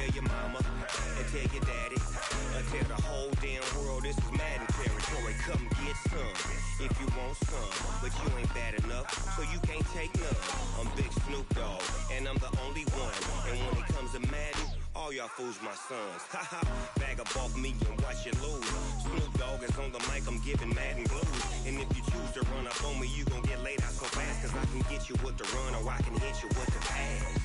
tell your mama, and tell your daddy, and tell the whole damn world this is Madden territory. Come get some if you want some, but you ain't bad enough, so you can't take none. I'm Big Snoop Dogg, and I'm the only one. And when it comes to Madden, all y'all fools my sons. Haha, bag up off me and watch you lose. Snoop Dogg is on the mic, I'm giving Madden blues. And if you choose to run up on me, you gon' get laid out so fast, cause I can get you with the run or I can hit you with the pass.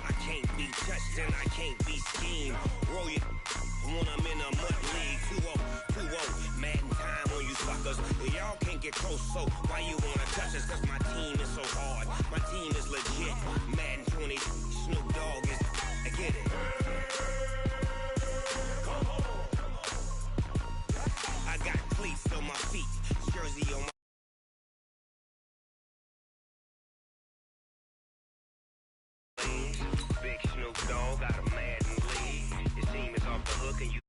I can't be touched and I can't be schemed. Roll it when I'm in a mud league. 2-0, Madden time on you suckers. Y'all can't get close, so why you wanna touch us? Cause my team is so hard, my team is legit. Madden 20, Snoop Dogg is, I get it. I got cleats on my feet, jersey on my Big Snoop Dogg got a Madden league. Your team is off the hook and you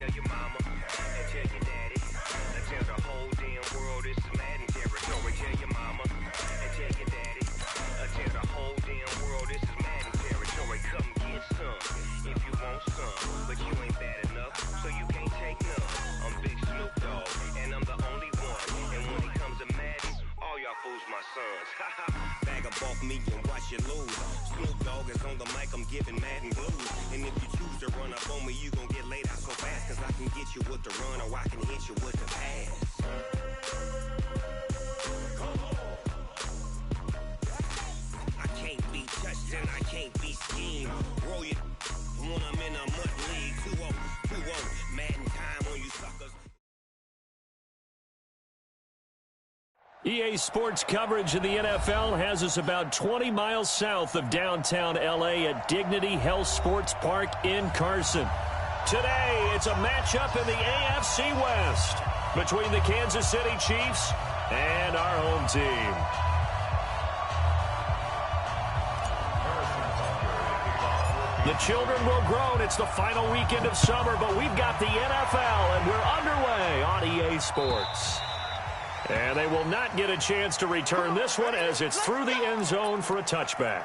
tell your mama and tell your daddy and tell the whole damn world this is Madden territory. Tell your mama and tell your daddy and tell the whole damn world this is Madden territory. Come get some if you want some, but you ain't bad enough, so you can't take none. I'm Big Snoop Dogg, and I'm the only one. And when it comes to Madden, all y'all fools my sons. Bag up off me and watch you lose. Snoop Dogg is on the mic, I'm giving Madden blues. And if you choose to run up on me, you gon' get laid out so fast, cause I can get you with the run or I can hit you with the pass. I can't be touched and I can't be schemed. Roll it when I'm in a mud league. 2-0, Madden time on you suckers. EA Sports coverage of the NFL has us about 20 miles south of downtown L.A. at Dignity Health Sports Park in Carson. Today, it's a matchup in the AFC West between the Kansas City Chiefs and our home team. The children will groan. It's the final weekend of summer, but we've got the NFL, and we're underway on EA Sports. And they will not get a chance to return this one as it's through the end zone for a touchback.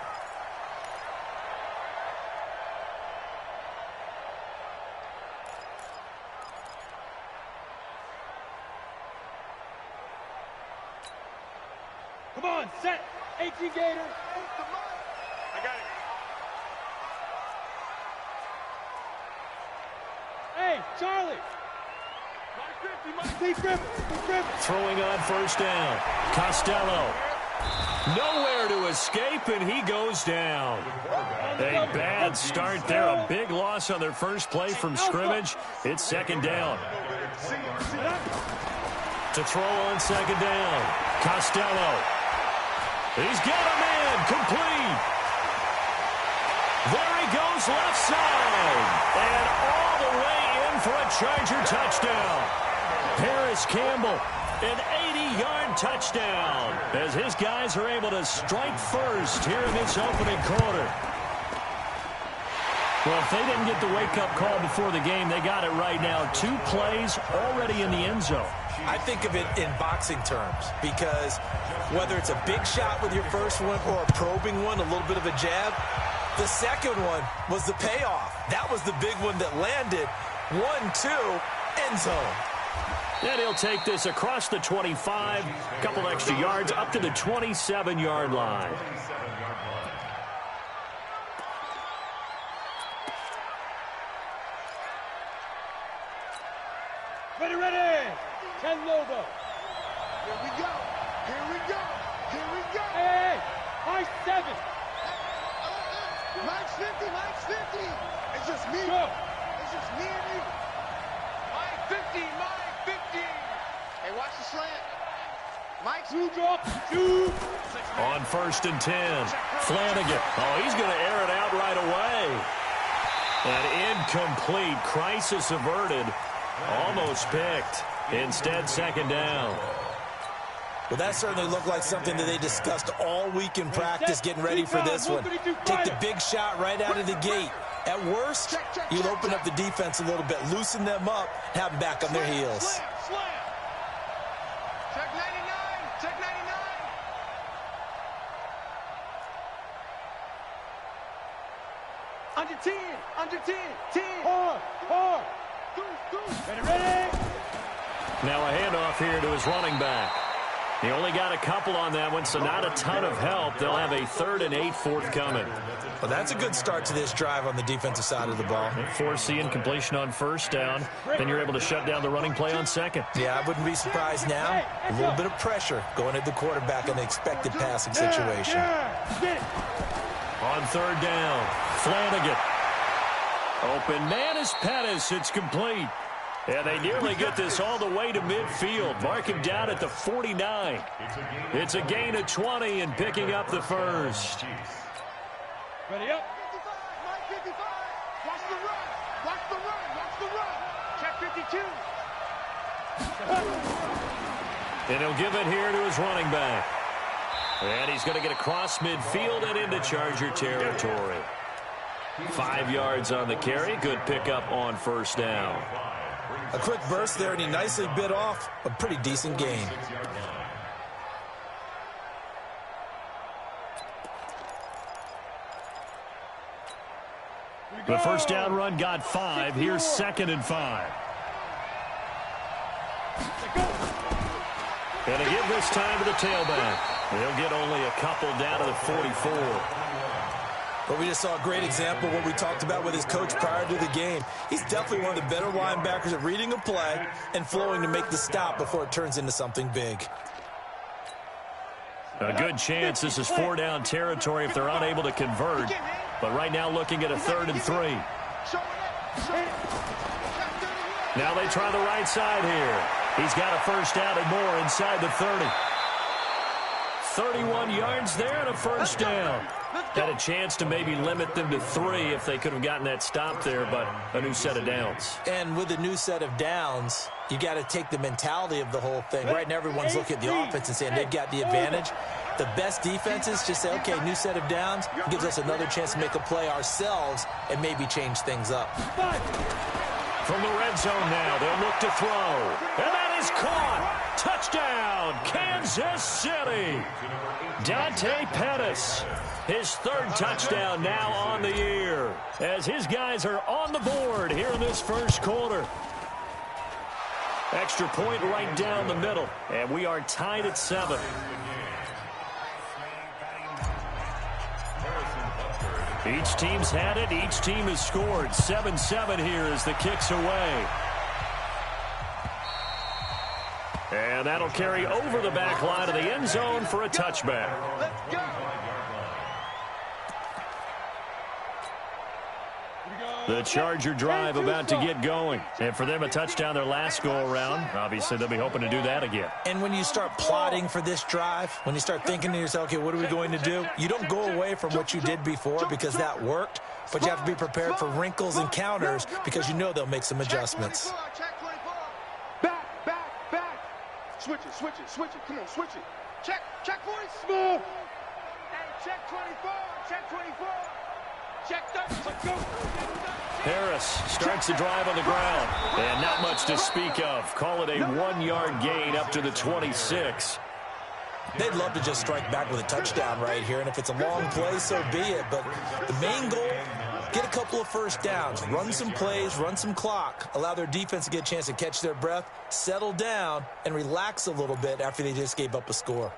Come on, set. H.E. Gator. I got it. Hey, Charlie. Throwing on first down. Costello. Nowhere to escape, and he goes down. A bad start there. A big loss on their first play from scrimmage. It's second down. To throw on second down. Costello. He's got a man. Complete. There he goes left side. And all the way in for a Charger touchdown. Paris Campbell, an 80-yard touchdown as his guys are able to strike first here in this opening quarter. Well, if they didn't get the wake-up call before the game, they got it right now. 2 plays already in the end zone. I think of it in boxing terms because whether it's a big shot with your first one or a probing one, a little bit of a jab, the second one was the payoff. That was the big one that landed. 1-2, end zone. And he'll take this across the 25, a couple extra yards up to the 27-yard line. Ready. Ken Lobo. Here we go. Hey, high 7. Mike's 50. It's just me. Go. It's just me and you. Mike 50. Hey, watch the slant. Mike's 2 drop. 2. On first and 10, Flanagan. Oh, he's going to air it out right away. An incomplete, crisis averted. Almost picked. Instead, second down. Well, that certainly looked like something that they discussed all week in practice getting ready for this one. Take the big shot right out of the gate. At worst, you'll open up the defense a little bit, loosen them up, have them back on their heels. Check Under 10. Under 10. 10. 4. Ready. Now a handoff here to his running back. He only got a couple on that one, so not a ton of help. They'll have a 3rd and 8 forthcoming. Well, that's a good start to this drive on the defensive side of the ball. Forcing completion on 1st down. Then you're able to shut down the running play on 2nd. Yeah, I wouldn't be surprised now. A little bit of pressure going at the quarterback in an expected passing situation. On 3rd down, Flanagan. Open man is Pettis. It's complete. And they nearly get this all the way to midfield. Mark him down at the 49. It's a gain of 20 and picking up the first. Ready up. 55. Watch the run. Watch the run. Watch the run. Check 52. And he'll give it here to his running back. And he's going to get across midfield and into Charger territory. 5 yards on the carry. Good pickup on 1st down. A quick burst there, and he nicely bit off a pretty decent gain. The 1st down run got 5. Here's 2nd and 5. And to give this time to the tailback. They'll get only a couple down to the 44. But we just saw a great example of what we talked about with his coach prior to the game. He's definitely one of the better linebackers at reading a play and flowing to make the stop before it turns into something big. A good chance this is 4 down territory if they're unable to convert. But right now looking at a 3rd and 3. Now they try the right side here. He's got a 1st down and more inside the 30. 31 yards there and a 1st down. Had a chance to maybe limit them to 3 if they could have gotten that stop there, but a new set of downs. And with a new set of downs, you got to take the mentality of the whole thing. Right now everyone's looking at the offense and saying they've got the advantage. The best defenses just say, okay, new set of downs, gives us another chance to make a play ourselves and maybe change things up. From the red zone now, they'll look to throw. And that is caught. Touchdown, Kansas City. Dante Pettis. His 3rd touchdown now on the year as his guys are on the board here in this 1st quarter. Extra point right down the middle, and we are tied at 7. Each team's had it. Each team has scored. 7-7 here as the kick's away. And that'll carry over the back line of the end zone for a touchback. Let's go. The Charger drive about to get going. And for them, a touchdown their last go-around. Obviously, they'll be hoping to do that again. And when you start plotting for this drive, when you start thinking to yourself, okay, what are we going to do? You don't go away from what you did before because that worked, but you have to be prepared for wrinkles and counters because you know they'll make some adjustments. Check 24. Back. Switch it. Come on, switch it. Check 40. Smooth. Hey, check 24. Check 24. Check 30. Let's go. Harris starts the drive on the ground. And not much to speak of. Call it a 1-yard gain up to the 26. They'd love to just strike back with a touchdown right here, and if it's a long play, so be it. But the main goal, get a couple of 1st downs, run some plays, run some clock, allow their defense to get a chance to catch their breath, settle down, and relax a little bit after they just gave up a score.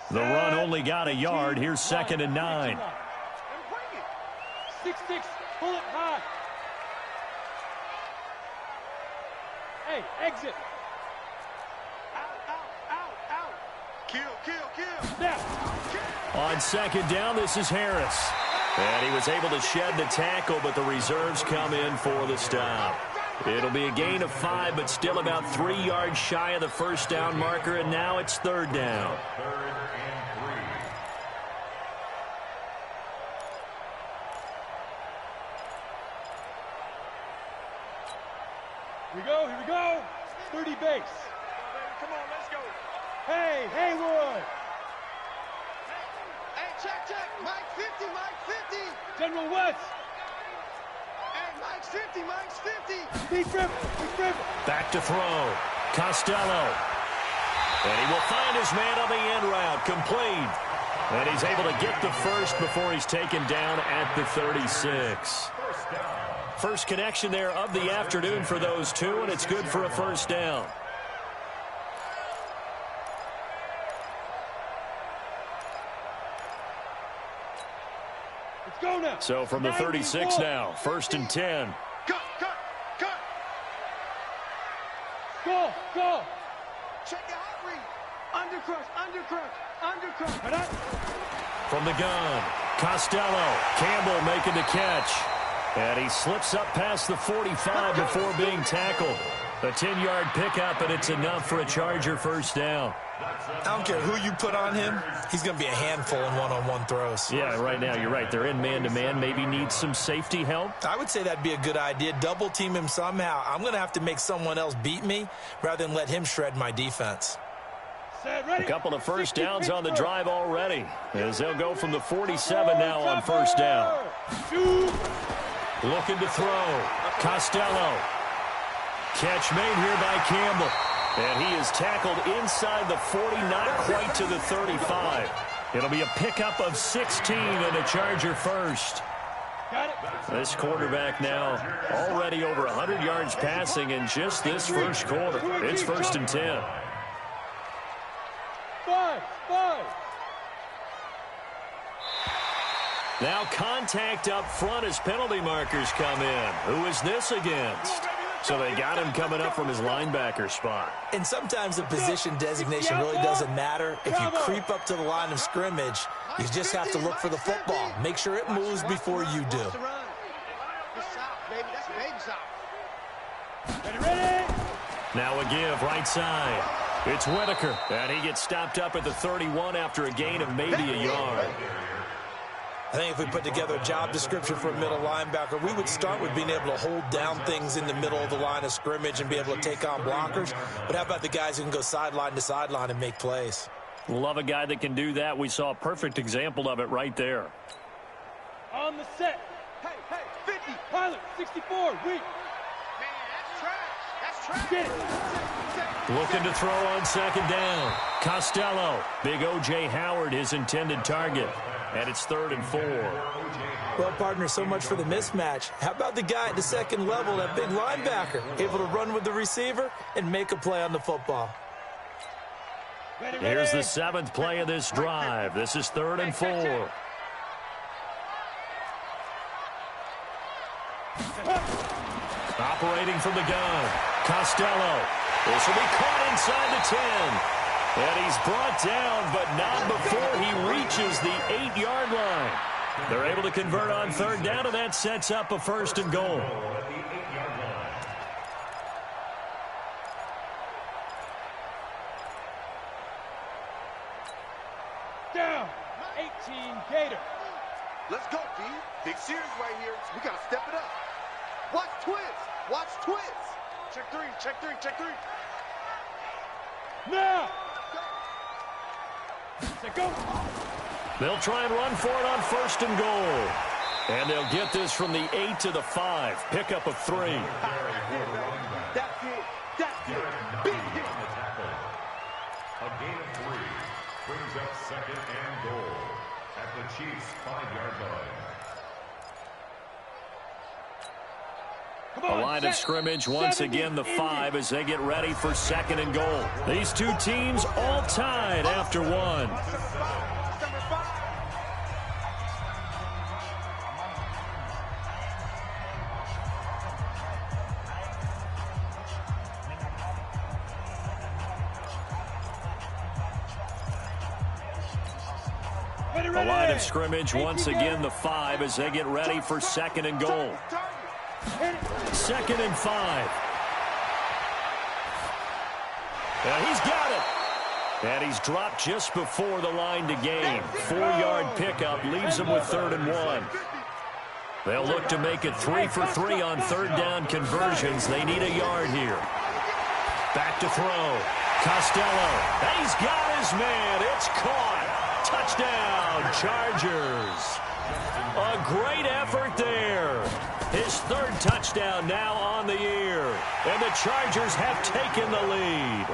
The run only got a yard. Here's 2nd and 9. 6-6, pull it high. Hey, exit. Out. Kill. Now. On 2nd down, this is Harris. And he was able to shed the tackle, but the reserves come in for the stop. It'll be a gain of 5, but still about 3 yards shy of the 1st down marker, and now it's 3rd down. Here we go. 30 base. Come on, let's go. Hey, Haywood. Hey, check. Mike 50. General West. Hey, Mike's 50. Deep river. Back to throw. Costello. And he will find his man on the end route. Complete. And he's able to get the first before he's taken down at the 36. First connection there of the afternoon for those two, and it's good for a first down. Let's go now. So from the 36 now, 1st and 10. Cut. Go. Check your hot read. Undercrush. From the gun, Costello. Campbell making the catch. And he slips up past the 45 before being tackled. A 10-yard pickup, and it's enough for a Charger first down. I don't care who you put on him. He's going to be a handful in one-on-one throws. Yeah, right now, you're right. They're in man-to-man. Maybe need some safety help. I would say that'd be a good idea. Double team him somehow. I'm going to have to make someone else beat me rather than let him shred my defense. A couple of first downs on the drive already, as they'll go from the 47 now on first down. Looking to throw. Costello. Catch made here by Campbell. And he is tackled inside the 40, not quite to the 35. It'll be a pickup of 16 and a Charger first. This quarterback now already over 100 yards passing in just this first quarter. It's 1st and 10. 5. Now contact up front as penalty markers come in. Who is this against? So they got him coming up from his linebacker spot. And sometimes the position designation really doesn't matter. If you creep up to the line of scrimmage, you just have to look for the football. Make sure it moves before you do. Now a give right side. It's Whitaker. And he gets stopped up at the 31 after a gain of maybe a yard. I think if we put together a job description for a middle linebacker, we would start with being able to hold down things in the middle of the line of scrimmage and be able to take on blockers. But how about the guys who can go sideline to sideline and make plays? Love a guy that can do that. We saw a perfect example of it right there. On the set. Hey, 50. Pilot, 64. Weak. Man, that's trash. Get it. Looking to throw on second down. Costello. Big O.J. Howard, his intended target. And it's 3rd and 4. Well, partner, so much for the mismatch. How about the guy at the second level, that big linebacker, able to run with the receiver and make a play on the football? Here's the 7th play of this drive. This is 3rd and 4. Operating from the gun. Costello. This will be caught inside the 10. And he's brought down, but not before he reaches the 8-yard line. They're able to convert on 3rd down, and that sets up a 1st and goal. Down. 18 Gator. Let's go, D. Big series right here. We got to step it up. Watch twist. Check three. Now. Go. They'll try and run for it on 1st and goal. And they'll get this from the 8 to the 5. Pickup of 3. That's it. Big hit. A gain of 3 brings up 2nd and goal at the Chiefs' 5-yard line. A line of scrimmage once again, the 5, as they get ready for 2nd and goal. These two teams all tied after 1. A line of scrimmage once again, the 5, as they get ready for 2nd and goal. 2nd and 5. And he's got it. And he's dropped just before the line to gain. 4-yard pickup leaves him with 3rd and 1. They'll look to make it 3 for 3 on 3rd down conversions. They need a yard here. Back to throw. Costello. He's got his man. It's caught. Touchdown, Chargers. A great effort there. His 3rd touchdown now on the year. And the Chargers have taken the lead.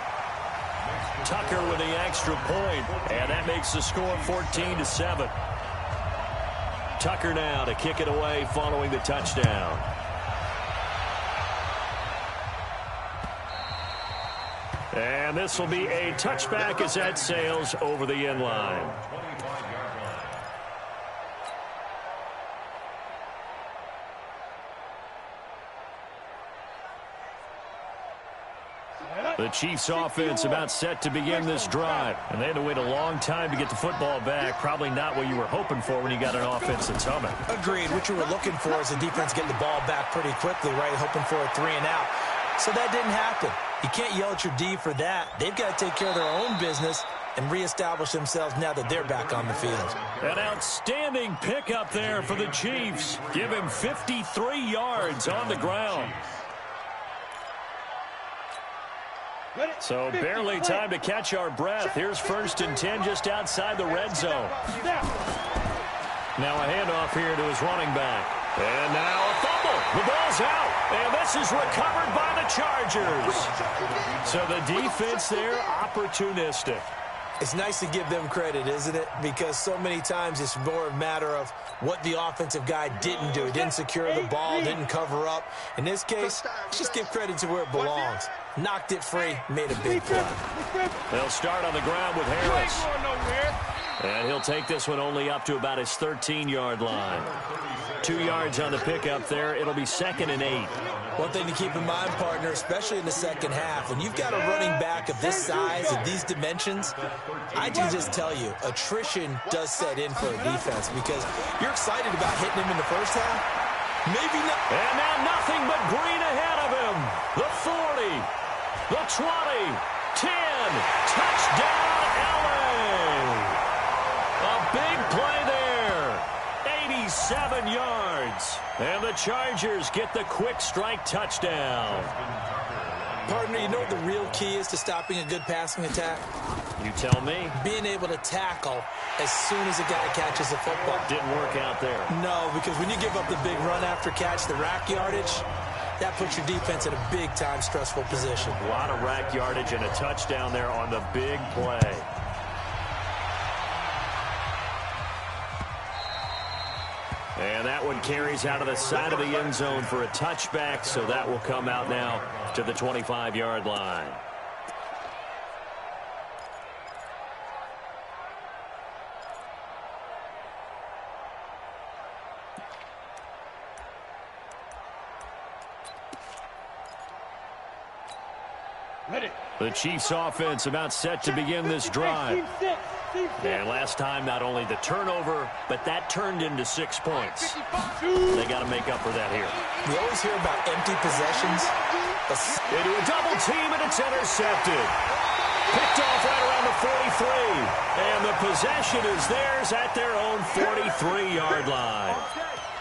Tucker with the extra point, and that makes the score 14-7. Tucker now to kick it away following the touchdown. And this will be a touchback as that sails over the end line. The Chiefs offense about set to begin this drive. And they had to wait a long time to get the football back. Probably not what you were hoping for when you got an offense that's humming. Agreed. What you were looking for is the defense getting the ball back pretty quickly, right? Hoping for a 3 and out. So that didn't happen. You can't yell at your D for that. They've got to take care of their own business and reestablish themselves now that they're back on the field. An outstanding pickup there for the Chiefs. Give him 53 yards on the ground. So barely time to catch our breath. Here's 1st and 10 just outside the red zone. Now a handoff here to his running back. And now a fumble. The ball's out. And this is recovered by the Chargers. So the defense there, opportunistic. It's nice to give them credit, isn't it? Because so many times it's more a matter of what the offensive guy didn't do. He didn't secure the ball, didn't cover up. In this case, let's just give credit to where it belongs. Knocked it free, made a big play. They'll start on the ground with Harris. And he'll take this one only up to about his 13-yard line. 2 yards on the pickup there. It'll be 2nd and 8. One thing to keep in mind, partner, especially in the second half, when you've got a running back of this size, of these dimensions, I can just tell you, attrition does set in for a defense because you're excited about hitting him in the first half. Maybe not. And now nothing but green ahead of him. The 40, the 20, 10, touchdown LA. A big play there. 87 yards. And the Chargers get the quick strike touchdown. Partner, you know what the real key is to stopping a good passing attack? You tell me. Being able to tackle as soon as a guy catches the football. Didn't work out there. No, because when you give up the big run after catch, the rack yardage, that puts your defense in a big-time stressful position. A lot of rack yardage and a touchdown there on the big play. And that one carries out of the side of the end zone for a touchback, so that will come out now to the 25-yard line. The Chiefs offense about set to begin this drive. And last time, not only the turnover, but that turned into 6 points. They got to make up for that here. We always hear about empty possessions. They do a double team, and it's intercepted. Picked off right around the 43. And the possession is theirs at their own 43-yard line.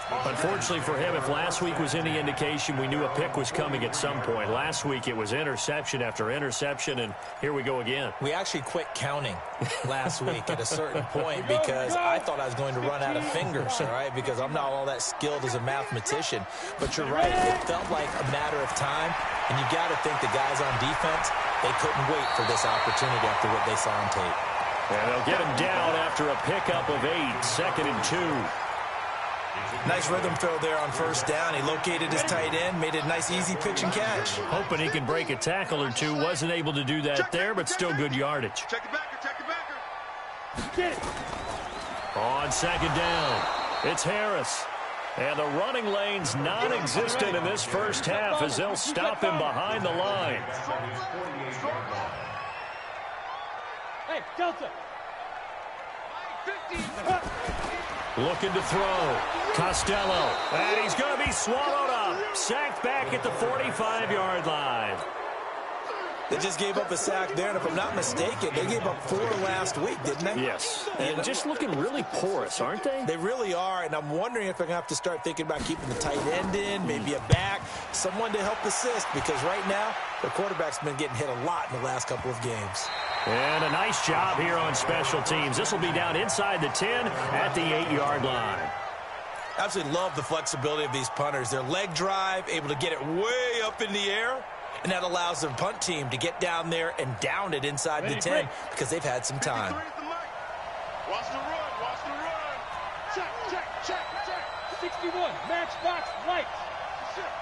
Unfortunately for him, if last week was any indication, we knew a pick was coming at some point. Last week it was interception after interception, and here we go again. We actually quit counting last week at a certain point because I thought I was going to run out of fingers, all right, because I'm not all that skilled as a mathematician. But you're right, it felt like a matter of time, and you got to think the guys on defense, they couldn't wait for this opportunity after what they saw on tape. And they'll get him down after a pickup of 8, 2nd and 2. Nice rhythm throw there on first down. He located his tight end, made it a nice, easy pitch and catch. Hoping he can break a tackle or two. Wasn't able to do that there, but still good yardage. Check the backer, check the backer. Get it. On 2nd down, it's Harris. And the running lane's non-existent in this first half as they'll stop him behind the line. Hey, Delta. Looking to throw. Costello. And he's going to be swallowed up. Sacked back at the 45-yard line. They just gave up a sack there, and if I'm not mistaken, they gave up 4 last week, didn't they? Yes. And just looking really porous, aren't they? They really are, and I'm wondering if they're going to have to start thinking about keeping the tight end in, maybe a back, someone to help assist, because right now, the quarterback's been getting hit a lot in the last couple of games. And a nice job here on special teams. This will be down inside the 10 at the 8-yard line. Absolutely love the flexibility of these punters. Their leg drive, able to get it way up in the air, And that allows the punt team to get down there and down it inside the 10 because they've had some time. Watch the run, watch the run. Check, check, check, check. 61, matchbox lights.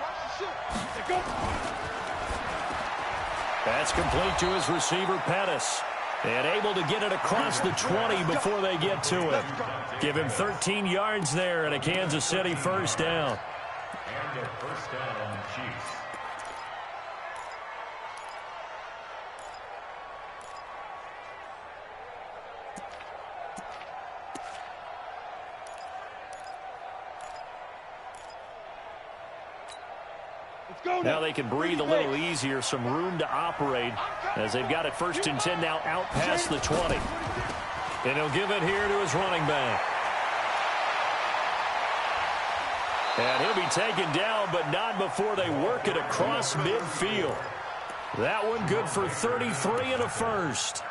Watch the shit. They go. That's complete to his receiver, Pettis. And able to get it across the 20 before they get to it. Give him 13 yards there and a Kansas City first down. And a first down, Chiefs. Now they can breathe a little easier, some room to operate as they've got it first and 10 now out past the 20. And he'll give it here to his running back. And he'll be taken down, but not before they work it across midfield. That one good for 33 and a first.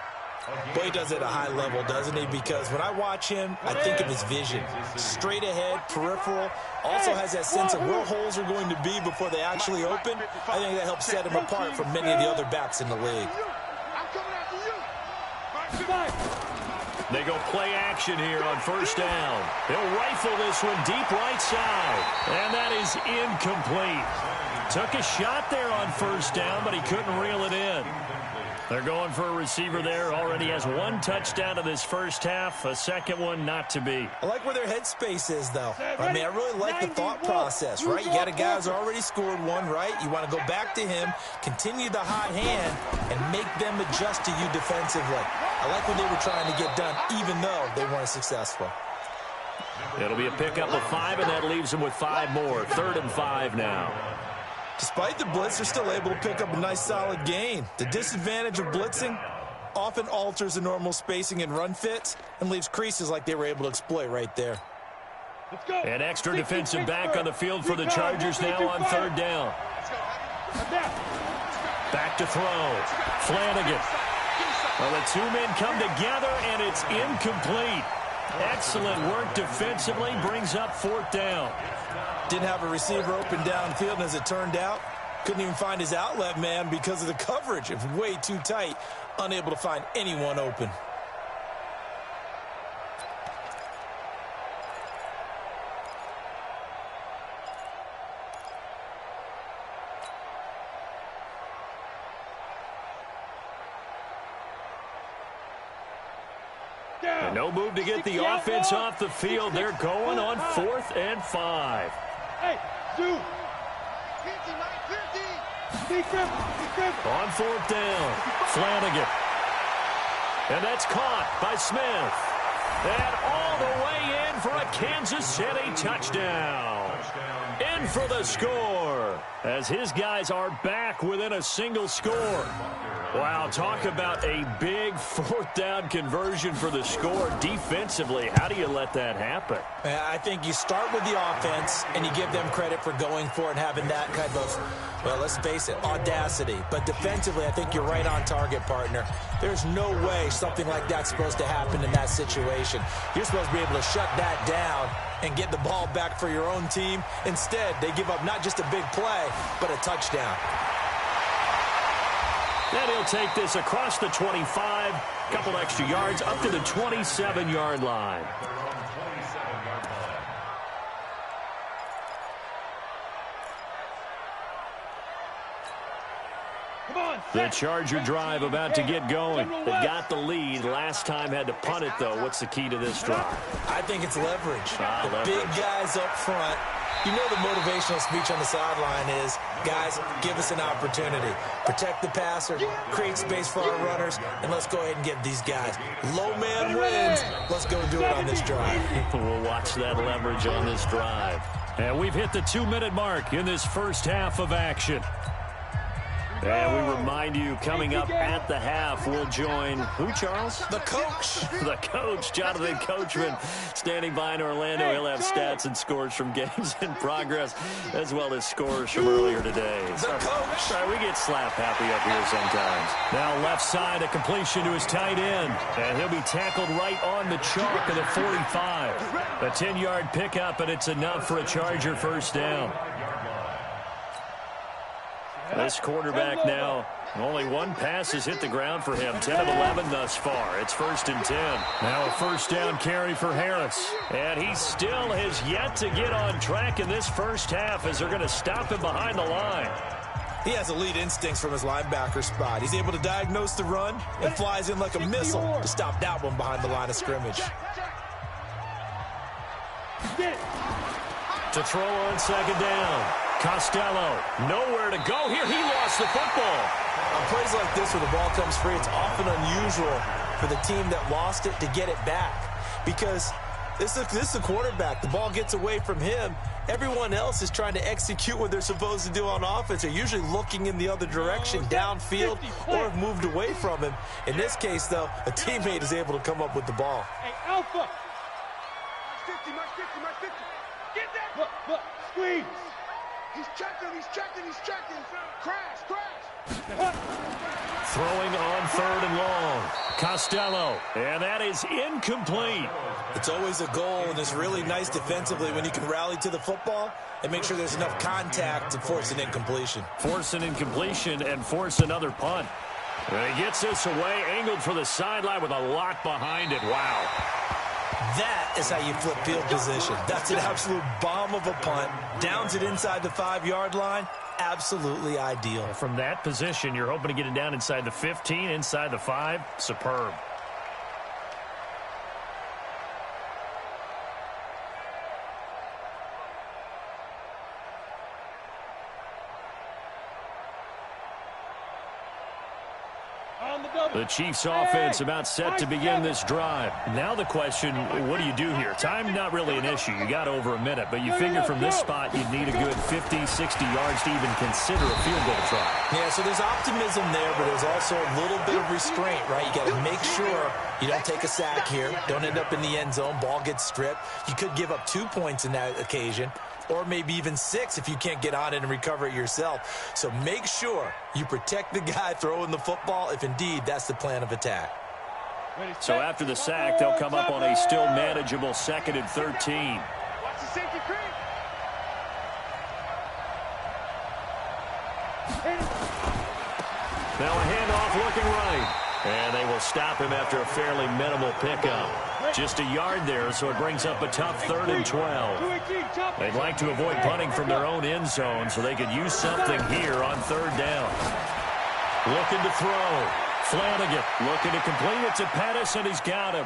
Boy, he does it at a high level, doesn't he? Because when I watch him, I think of his vision. Straight ahead, peripheral. Also has that sense of where holes are going to be before they actually open. I think that helps set him apart from many of the other backs in the league. I'm coming after you. They go play action here on first down. He'll rifle this one deep right side. And that is incomplete. Took a shot there on first down, but he couldn't reel it in. They're going for a receiver there. Already has one touchdown in this first half. A second one not to be. I like where their headspace is, though. I mean, I really like the thought process, right? You got a guy who's already scored one, right? You want to go back to him, continue the hot hand, and make them adjust to you defensively. I like what they were trying to get done, even though they weren't successful. It'll be a pickup of 5, and that leaves them with 5 more. 3rd and 5 now. Despite the blitz, they're still able to pick up a nice solid gain. The disadvantage of blitzing often alters the normal spacing and run fits and leaves creases like they were able to exploit right there. Let's go. An extra defensive back on the field for the Chargers now on 3rd down. Back to throw. Flanagan. Well, the two men come together, and it's incomplete. Excellent work defensively. Brings up 4th down. Didn't have a receiver open downfield, and as it turned out, couldn't even find his outlet man because of the coverage. It was way too tight, unable to find anyone open. And no move to get the offense off the field. They're going on 4th and 5. Hey, dude. 50, On 4th down, Flanagan. And that's caught by Smith. And all the way in for a Kansas City touchdown. In for the score, as his guys are back within a single score. Wow, talk about a big 4th down conversion for the score. Defensively, how do you let that happen? I think you start with the offense, and you give them credit for going for it and having that kind of, well, let's face it, audacity. But defensively, I think you're right on target, partner. There's no way something like that's supposed to happen in that situation. You're supposed to be able to shut that down and get the ball back for your own team. Instead, they give up not just a big play, but a touchdown. And he'll take this across the 25, couple extra yards up to the 27-yard line. The Charger drive about to get going. They got the lead. Last time had to punt it, though. What's the key to this drive? I think it's leverage. The leverage. big guys up front. You know the motivational speech on the sideline is, guys, give us an opportunity. Protect the passer, create space for our runners, and let's go ahead and get these guys. Low man wins. Let's go do it on this drive. We'll watch that leverage on this drive. And we've hit the 2-minute mark in this first half of action. And we remind you, coming up at the half, we'll join who, Charles? The coach. The coach, Jonathan Coachman, standing by in Orlando. He'll have stats and scores from games in progress, as well as scores from earlier today. The coach. Sorry, we get slap happy up here sometimes. Now left side, a completion to his tight end. And he'll be tackled right on the chalk of the 45. A 10-yard pickup, and it's enough for a Charger first down. This quarterback now, only one pass has hit the ground for him. 10 of 11 thus far. It's 1st and 10. Now a first down carry for Harris. And he still has yet to get on track in this first half as they're going to stop him behind the line. He has elite instincts from his linebacker spot. He's able to diagnose the run and flies in like a missile to stop that one behind the line of scrimmage. To throw on 2nd down. Costello, nowhere to go here. He lost the football. On plays like this where the ball comes free, it's often unusual for the team that lost it to get it back. Because this is a quarterback. The ball gets away from him. Everyone else is trying to execute what they're supposed to do on offense. They're usually looking in the other direction, downfield, or have moved away from him. In this case, though, a teammate is able to come up with the ball. Hey, Alpha. March 50, March 50, March 50. Get that. Look, squeeze. He's checking. Crash. Throwing on 3rd and long. Costello, and that is incomplete. It's always a goal, and it's really nice defensively when you can rally to the football and make sure there's enough contact to force an incompletion. Force an incompletion and force another punt. And he gets this away, angled for the sideline with a lot behind it. Wow. That is how you flip field position. That's an absolute bomb of a punt. Downs it inside the 5-yard line. Absolutely ideal. From that position, you're hoping to get it down inside the 15, inside the 5. Superb. The Chiefs offense about set to begin this drive. Now the question, what do you do here? Time not really an issue. You got over a minute, but you figure from this spot you'd need a good 50, 60 yards to even consider a field goal try. Yeah, so there's optimism there, but there's also a little bit of restraint, right? You got to make sure you don't take a sack here. Don't end up in the end zone. Ball gets stripped. You could give up 2 points in that occasion, or maybe even 6 if you can't get on it and recover it yourself. So make sure you protect the guy throwing the football if indeed that's the plan of attack. So after the sack, they'll come up on a still manageable 2nd and 13. Watch the safety creep. Now a handoff looking right. And they will stop him after a fairly minimal pickup. Just a yard there, so it brings up a tough 3rd and 12. They'd like to avoid punting from their own end zone, so they could use something here on 3rd down. Looking to throw. Flanagan looking to complete it to Pettis, and he's got him.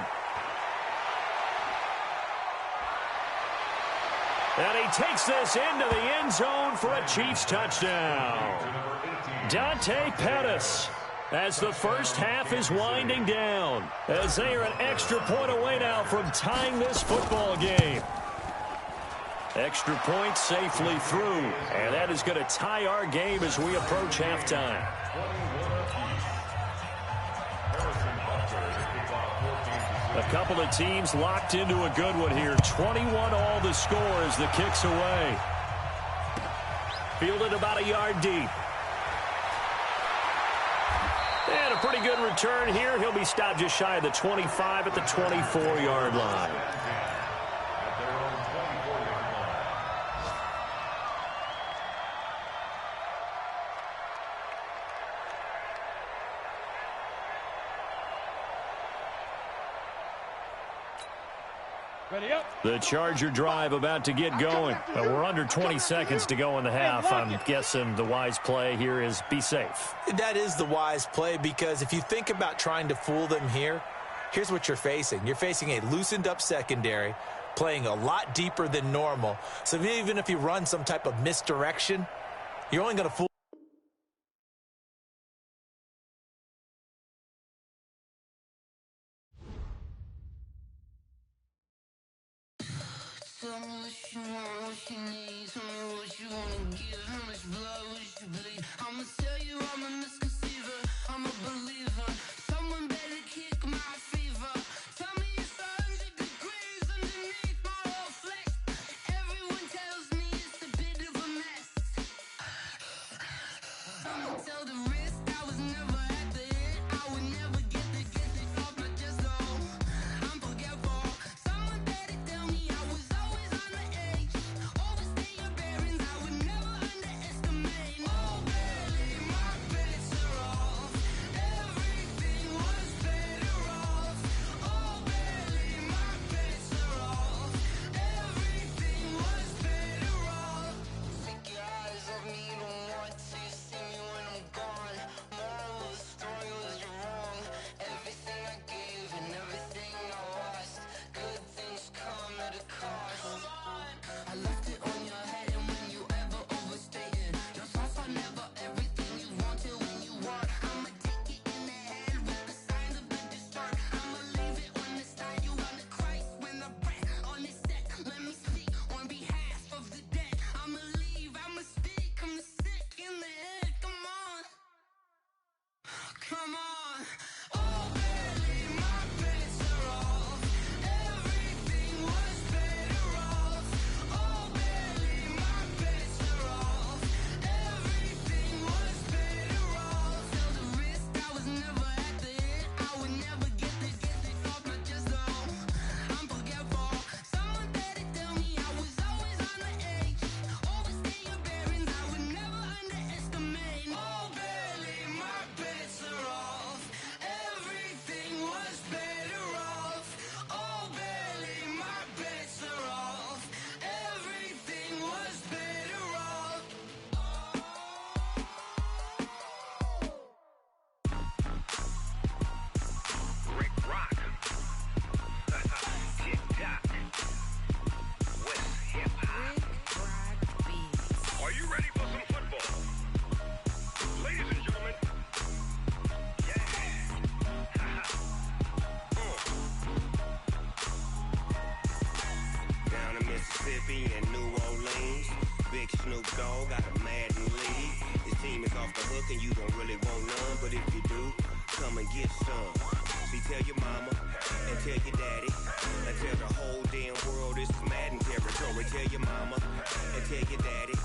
And he takes this into the end zone for a Chiefs touchdown. Dante Pettis, as the first half is winding down, as they are an extra point away now from tying this football game. Extra point safely through, and that is going to tie our game as we approach halftime. A couple of teams locked into a good one here. 21 all the score as the kick's away. Fielded about a yard deep. And a pretty good return here. He'll be stopped just shy of the 25 at the 24-yard line. Ready up. The Charger drive about to get going. We're under 20 seconds to go in the half. I'm guessing the wise play here is be safe. That is the wise play, because if you think about trying to fool them here, here's what you're facing. You're facing a loosened up secondary, playing a lot deeper than normal. So even if you run some type of misdirection, you're only going to fool. Tell me what you want, what you need. Tell me what you wanna give. How much blood would you bleed? I'ma tell you I'm a misconceiver. I'm a believer. Someone better kick my fever. Tell me it's 100 degrees underneath my whole flesh. Everyone tells me it's a bit of a mess. I'ma tell the risk I was never at the end. I would never get it off my chest. Oh, I'm forgetful. Someone better tell me I was always on the edge. Overstay your bearings, I would never underestimate. Oh, baby. hook and you don't really want none. But if you do, come and get some. See, tell your mama and tell your daddy and tell the whole damn world this is Madden territory. Tell your mama and tell your daddy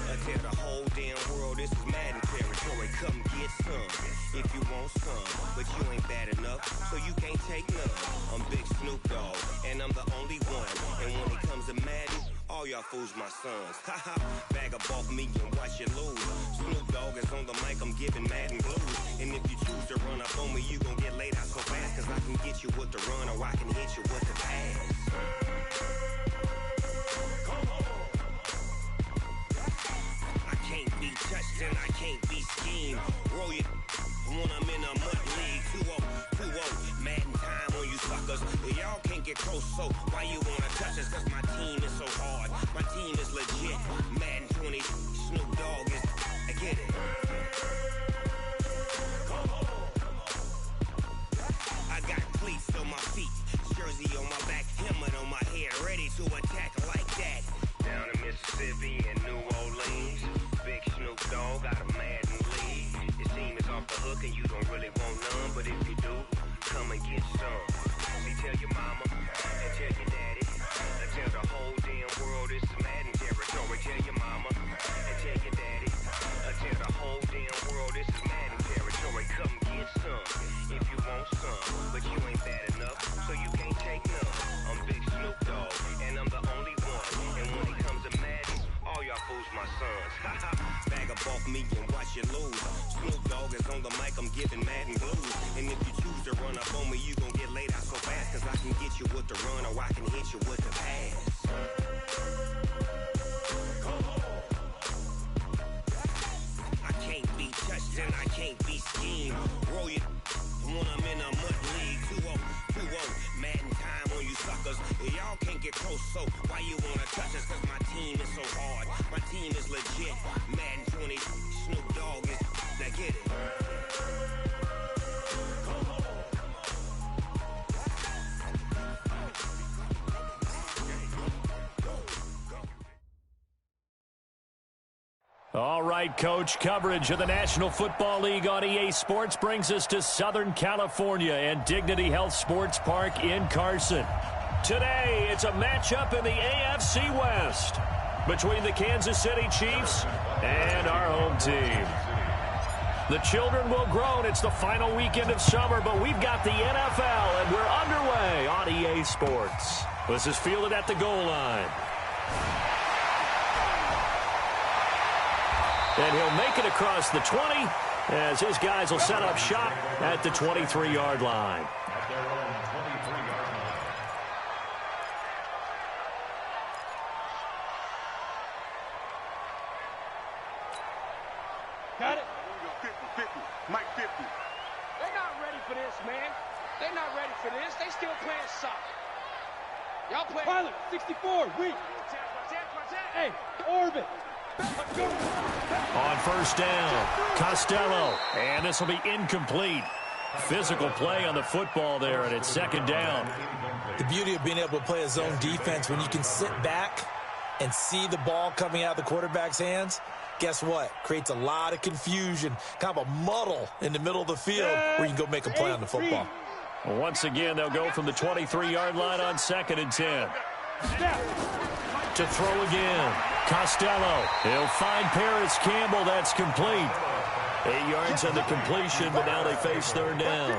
and tell the whole damn world this is Madden territory. Come get some if you want some, but you ain't bad enough, so you can't take none. I'm Big Snoop Dogg, and I'm the only one. And when it comes to Madden, all y'all fools my sons. Haha, bag up off me and watch you lose. Snoop Dogg is on the mic, I'm giving Madden blues. And if you choose to run up on me, you gon' get laid out so fast, cause I can get you with the run or I can hit you with the pass. I can't be touched and I can't be schemed. Roll it when I'm in a mud league. 2-0, 2-0, Madden time on you suckers. Y'all can't get close, so why you wanna touch us? Cause my team is so hard, my team is legit. Madden 20, Snoop Dogg is, I get it. I got cleats on my feet, jersey on my back, helmet on my head, ready to attack like that. Down in Mississippi and New Orleans, Big Snoop Dogg got a Madden league. Your team is off the hook and you don't really want none, but if you do, come and get some. See, tell your mama and tell your daddy and tell the whole damn world this is Madden territory. Tell your mama and tell your daddy and tell the whole damn world this is Madden territory. Come get some if you want some, but you ain't bad enough, so you can't take none. I'm Big Snoop Dogg, and I'm the only one. And when it comes to Madden, all y'all fools my sons. Haha, bag up off me and watch you lose. Snoop Dogg is on the mic, I'm giving Madden blues. And if you choose to run up on me, you gon' get laid out so fast, cause I can get you with the run or I can hit you with the pass. I can't be touched and I can't be schemed. Roll it when I'm in a mud league. 2-0, 2-0, Madden time on you suckers. Y'all can't get close, so why you wanna touch us? Cause my team is so hard, my team is legit. Madden 20, Snoop Dogg is, now get it. All right, Coach, coverage of the National Football League on EA Sports brings us to Southern California and Dignity Health Sports Park in Carson. Today, it's a matchup in the AFC West between the Kansas City Chiefs and our home team. The children will groan. It's the final weekend of summer, but we've got the NFL, and we're underway on EA Sports. This is fielded at the goal line. And he'll make it across the 20 as his guys will set up shop at the 23-yard line. At their own 23-yard line. Got it? 50-50, Mike 50. They're not ready for this, man. They're not ready for this. They still playing soccer. Y'all play. Pilot, 64, weak. Hey, orbit. On first down, Costello. And this will be incomplete. Physical play on the football there, and it's second down. The beauty of being able to play a zone defense when you can sit back and see the ball coming out of the quarterback's hands, guess what? Creates a lot of confusion, kind of a muddle in the middle of the field where you can go make a play on the football. Once again, they'll go from the 23-yard line on 2nd and 10. To throw again, Costello. He'll find Paris Campbell. That's complete. 8 yards on the completion, but now they face third down.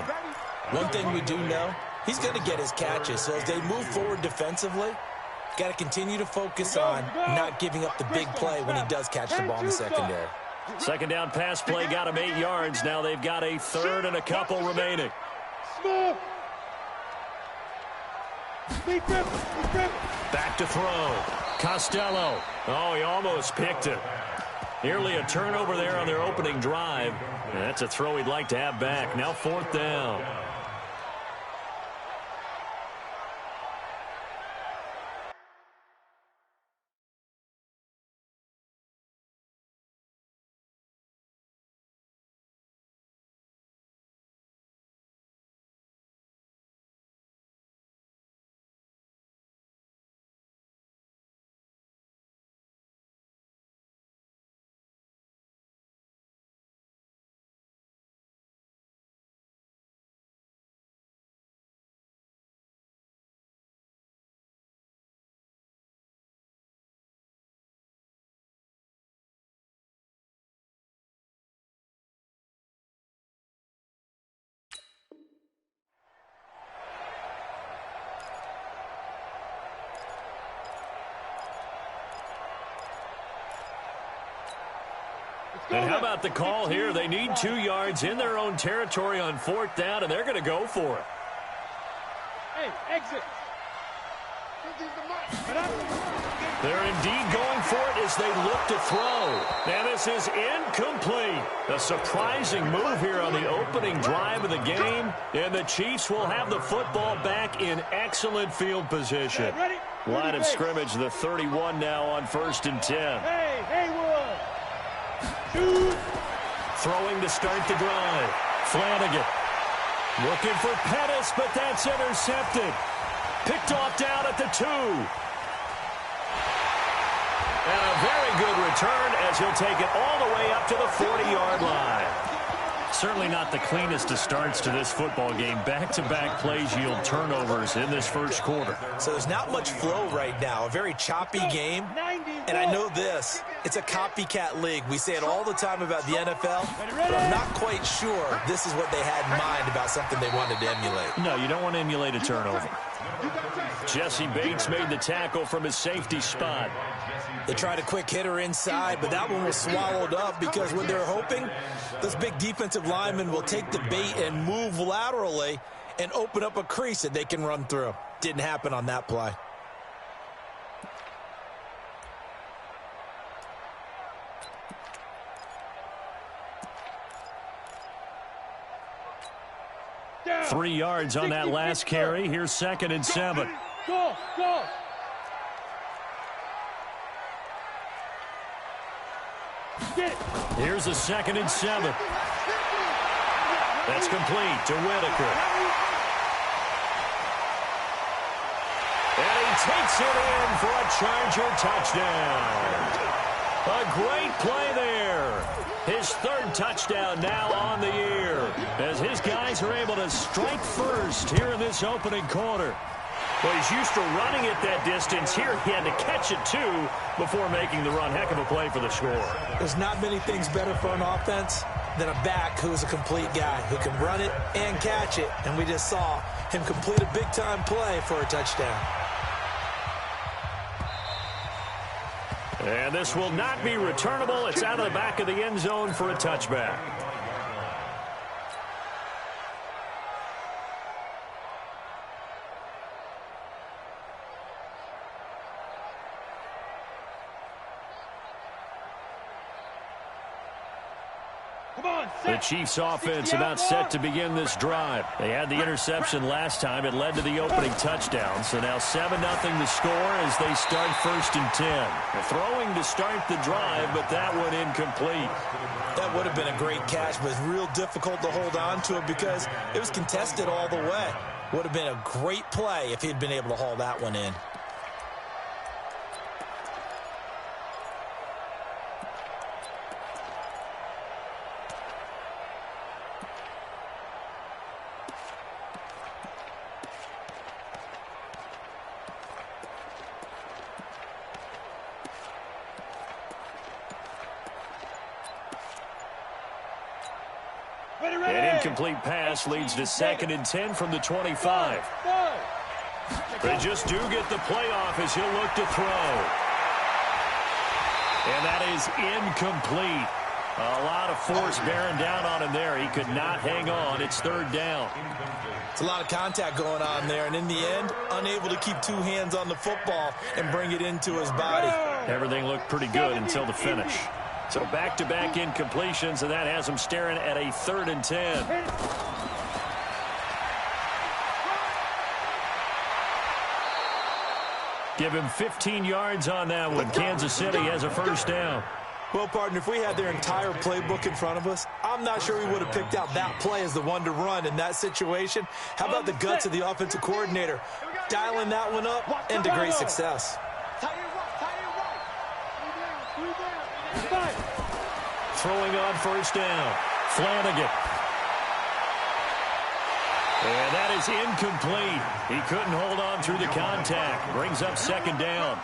One thing we do know, he's going to get his catches. So as they move forward defensively, got to continue to focus on not giving up the big play when he does catch the ball in the secondary. Second down pass play got him 8 yards. Now they've got a third and a couple remaining. Back to throw. Costello. Oh, he almost picked it. Nearly a turnover there on their opening drive. And that's a throw he'd like to have back. Now 4th down. And how about the call here? They need 2 yards in their own territory on 4th down, and they're going to go for it. Hey, exit. They're indeed going for it as they look to throw. And this is incomplete. A surprising move here on the opening drive of the game. And the Chiefs will have the football back in excellent field position. Line of scrimmage, the 31 now on 1st and 10. Hey, Haywood. Shoot. Throwing to start the drive. Flanagan looking for Pettis, but that's intercepted. Picked off down at the 2. And a very good return as he'll take it all the way up to the 40-yard line. Certainly not the cleanest of starts to this football game. Back-to-back plays yield turnovers in this first quarter. So there's not much flow right now. A very choppy game. And I know this. It's a copycat league. We say it all the time about the NFL, but I'm not quite sure this is what they had in mind about something they wanted to emulate. No, you don't want to emulate a turnover. Jesse Bates made the tackle from his safety spot. They tried a quick hitter inside, but that one was swallowed up because when they're hoping this big defensive lineman will take the bait and move laterally and open up a crease that they can run through. Didn't happen on that play. Down. 3 yards on that last carry. Here's 2nd and 7. Go, go. Here's a 2nd and 7. That's complete to Whitaker. And he takes it in for a Charger touchdown. A great play there. His 3rd touchdown now on the year as his guys are able to strike first here in this opening quarter. Well, he's used to running it that distance. Here he had to catch it, too, before making the run. Heck of a play for the score. There's not many things better for an offense than a back who's a complete guy who can run it and catch it. And we just saw him complete a big-time play for a touchdown. And this will not be returnable. It's out of the back of the end zone for a touchback. The Chiefs offense about set to begin this drive. They had the interception last time. It led to the opening touchdown. So now 7-0 the score as they start 1st and 10. They're throwing to start the drive, but that one incomplete. That would have been a great catch, but it's real difficult to hold on to it because it was contested all the way. Would have been a great play if he'd been able to haul that one in. An incomplete pass leads to 2nd and 10 from the 25. They just do get the playoff as he'll look to throw. And that is incomplete. A lot of force bearing down on him there. He could not hang on. It's 3rd down. It's a lot of contact going on there, and in the end, unable to keep 2 hands on the football and bring it into his body. Everything looked pretty good until the finish. So back-to-back incompletions, and that has him staring at a 3rd and 10. Give him 15 yards on that one. Kansas City has a 1st down. Well, partner, if we had their entire playbook in front of us, I'm not sure we would have picked out that play as the one to run in that situation. How about the guts of the offensive coordinator? Dialing that one up and to great success. Throwing on 1st down. Flanagan. And that is incomplete. He couldn't hold on through the contact. Brings up 2nd down.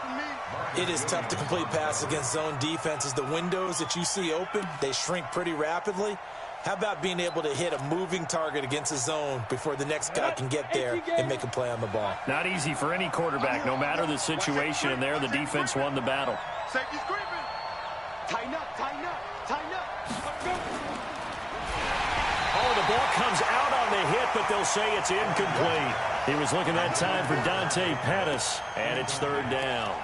It is tough to complete passes against zone defenses. The windows that you see open, they shrink pretty rapidly. How about being able to hit a moving target against a zone before the next guy can get there and make a play on the ball? Not easy for any quarterback, no matter the situation. And there, the defense won the battle. Safety's creeping. Tighten up, tighten up, tighten up. Oh, the ball comes out on the hit, but they'll say it's incomplete. He was looking that time for Dante Pettis, and it's third down.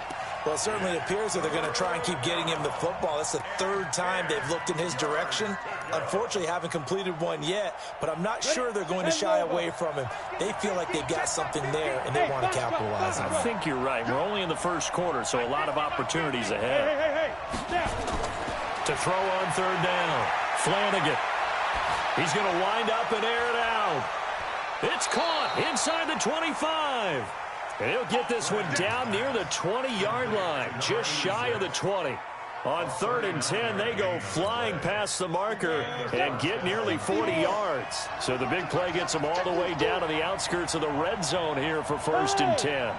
Well, it certainly appears that they're going to try and keep getting him the football. That's the third time they've looked in his direction. Unfortunately, haven't completed one yet, but I'm not sure they're going to shy away from him. They feel like they've got something there, and they want to capitalize on it. I think you're right. We're only in the first quarter, so a lot of opportunities ahead. To throw on third down, Flanagan. He's going to wind up and air it out. It's caught inside the 25. And he'll get this one down near the 20-yard line, just shy of the 20. On 3rd and 10, they go flying past the marker and get nearly 40 yards. So the big play gets them all the way down to the outskirts of the red zone here for 1st and 10.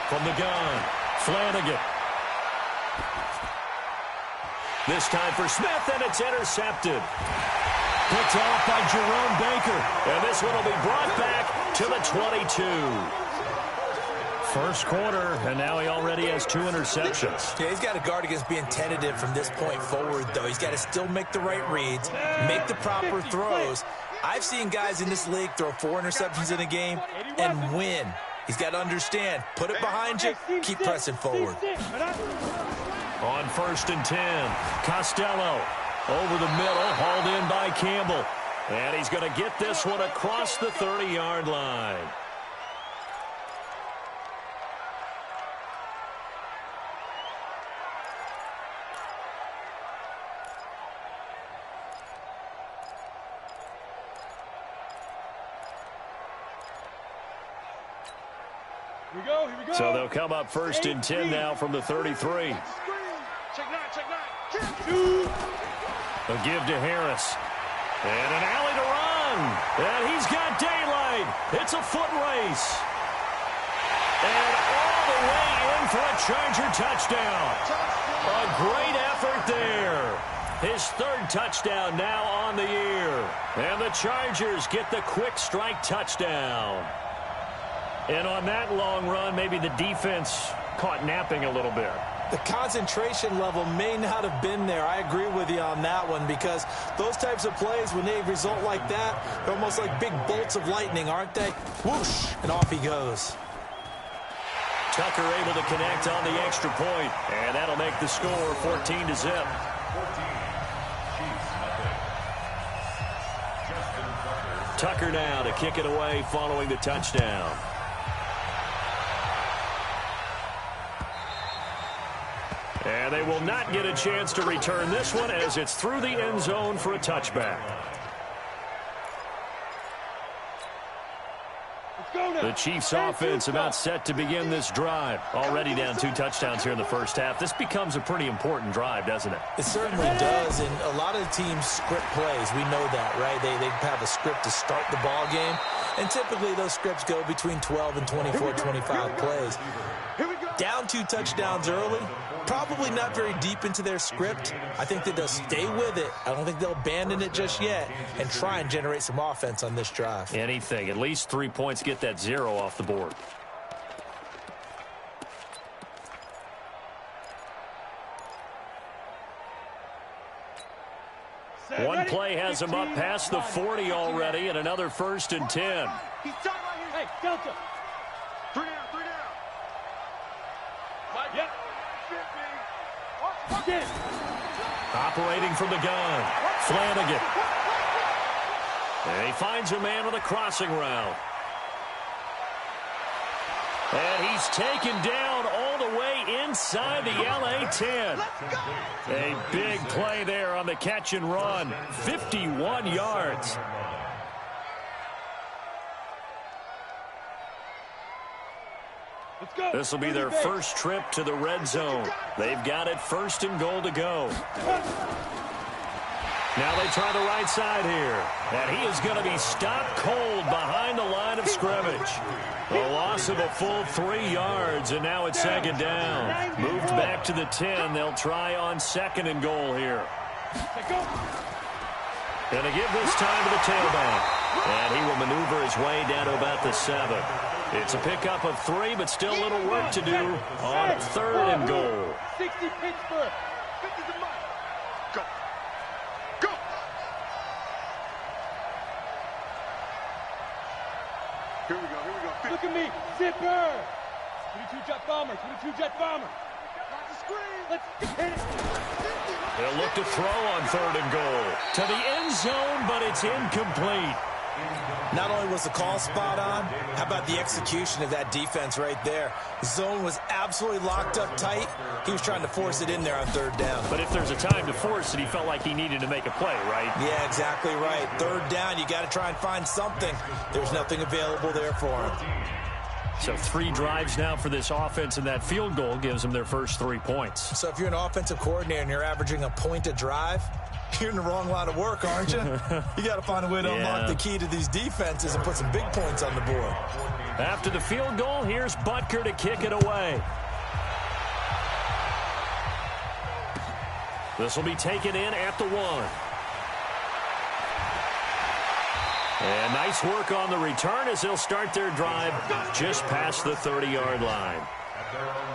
From the gun, Flanagan. This time for Smith, and it's intercepted. Picked off by Jerome Baker. And this one will be brought back to the 22. First quarter, and now he already has 2 interceptions. Yeah, he's got to guard against being tentative from this point forward, though. He's got to still make the right reads, make the proper throws. I've seen guys in this league throw 4 interceptions in a game and win. He's got to understand, put it behind you, keep pressing forward. On 1st and 10, Costello over the middle, hauled in by Campbell. And he's going to get this one across the 30-yard line. Here we go. So they'll come up 1st and 10 now from the 33. A give to Harris. And an alley to run. And he's got daylight. It's a foot race. And all the way in for a Charger touchdown. A great effort there. His 3rd touchdown now on the year. And the Chargers get the quick strike touchdown. And on that long run, maybe the defense caught napping a little bit. The concentration level may not have been there. I agree with you on that one, because those types of plays, when they result like that, they're almost like big bolts of lightning, aren't they? Whoosh, and off he goes. Tucker able to connect on the extra point, and that'll make the score 14-0. Tucker now to kick it away following the touchdown. And they will not get a chance to return this one as it's through the end zone for a touchback. The Chiefs offense about set to begin this drive. Already down 2 touchdowns here in the first half. This becomes a pretty important drive, doesn't it? It certainly does, and a lot of teams script plays. We know that, right? They have a script to start the ball game, and typically those scripts go between 12 and 24, 25 plays. Down 2 touchdowns early, probably not very deep into their script. I think that they'll stay with it. I don't think they'll abandon it just yet and try and generate some offense on this drive. Anything. At least 3 points, get that 0 off the board. One play has him up past the 40 already, and another 1st and 10. He's done right here. Hey, Delta. 3 down. Yep. Operating from the gun, Flanagan. And he finds a man with a crossing route. And he's taken down all the way inside the LA 10. A big play there on the catch and run. 51 yards. This will be their first trip to the red zone. They've got it 1st and goal to go. Now they try the right side here. And he is going to be stopped cold behind the line of scrimmage. A loss of a full 3 yards, and now it's 2nd down. Moved back to the 10. They'll try on 2nd and goal here. Going to give this time to the tailback. And he will maneuver his way down to about the 7. It's a pickup of 3, but still a little work to do on 3rd and goal. 60 Pittsburgh. 50 the mark. Go. Here we go. Look at me. Zipper. 22 jet bomber. 22 jet bomber. Got the screen. Let's hit it. They'll look to throw on 3rd and goal. To the end zone, but it's incomplete. Not only was the call spot on, how about the execution of that defense right there? The zone was absolutely locked up tight. He was trying to force it in there on 3rd down. But if there's a time to force it, he felt like he needed to make a play, right? Yeah, exactly right. 3rd down, you got to try and find something. There's nothing available there for him. So 3 drives now for this offense, and that field goal gives them their first 3 points. So if you're an offensive coordinator and you're averaging a point a drive, you're in the wrong line of work, aren't you? You got to find a way to unlock the key to these defenses and put some big points on the board. After the field goal, here's Butker to kick it away. This will be taken in at the 1. And nice work on the return as they'll start their drive just past the 30-yard line.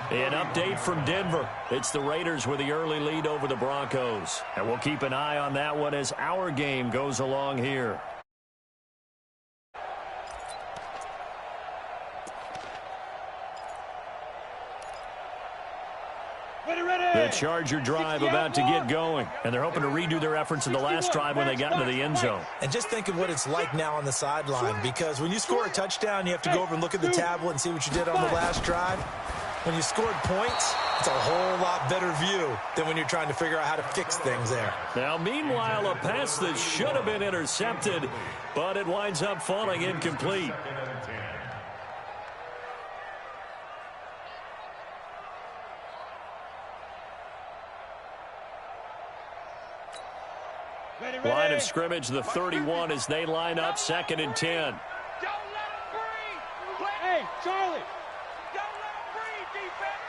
An update from Denver. It's the Raiders with the early lead over the Broncos. And we'll keep an eye on that one as our game goes along here. The Charger drive about to get going, and they're hoping to redo their efforts in the last drive when they got into the end zone. And just think of what it's like now on the sideline, because when you score a touchdown, you have to go over and look at the tablet and see what you did on the last drive. When you scored points, it's a whole lot better view than when you're trying to figure out how to fix things there. Now, meanwhile, a pass that should have been intercepted, but it winds up falling incomplete. Line of scrimmage, the 31 as they line up 2nd and 10. Don't let him breathe. Hey, Charlie. Don't let him breathe, defense.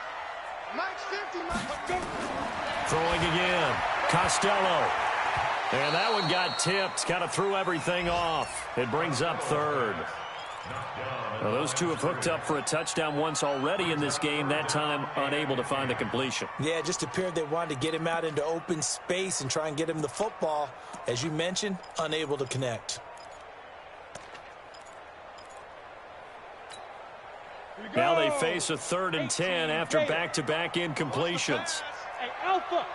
Mike's 50, Mike. Throwing again. Costello. And that one got tipped. Kind of threw everything off. It brings up 3rd. Well, those two have hooked up for a touchdown once already in this game, that time unable to find the completion. Yeah, it just appeared they wanted to get him out into open space and try and get him the football. As you mentioned, unable to connect. Now they face a 3rd and 10 after back-to-back incompletions. Hey, Alpha.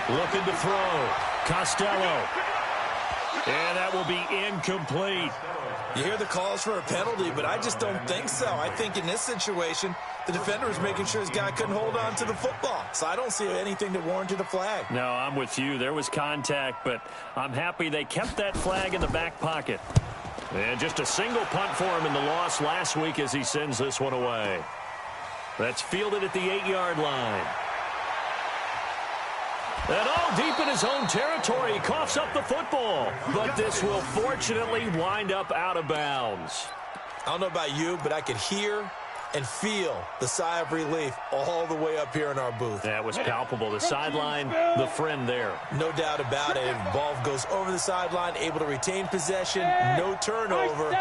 Looking to throw. Costello. And that will be incomplete. You hear the calls for a penalty, but I just don't think so. I think in this situation, the defender was making sure his guy couldn't hold on to the football. So I don't see anything that warranted a flag. No, I'm with you. There was contact, but I'm happy they kept that flag in the back pocket. And just a single punt for him in the loss last week as he sends this one away. That's fielded at the 8-yard line. And all deep in his own territory, he coughs up the football. But this will fortunately wind up out of bounds. I don't know about you, but I could hear and feel the sigh of relief all the way up here in our booth. That was palpable. The sideline, the friend there. No doubt about it. Ball goes over the sideline, able to retain possession, no turnover.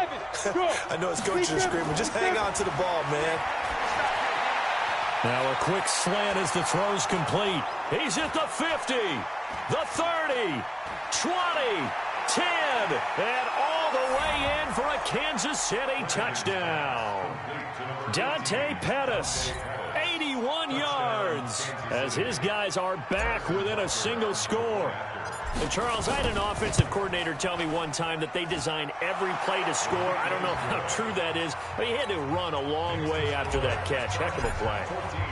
I know his coaches are screaming, just hang on to the ball, man. Now a quick slant as the throw's complete. He's at the 50, the 30, 20, 10, and all the way in for a Kansas City touchdown. Dante Pettis, 81 yards, as his guys are back within a single score. And Charles, I had an offensive coordinator tell me one time that they design every play to score. I don't know how true that is, but he had to run a long way after that catch. Heck of a play.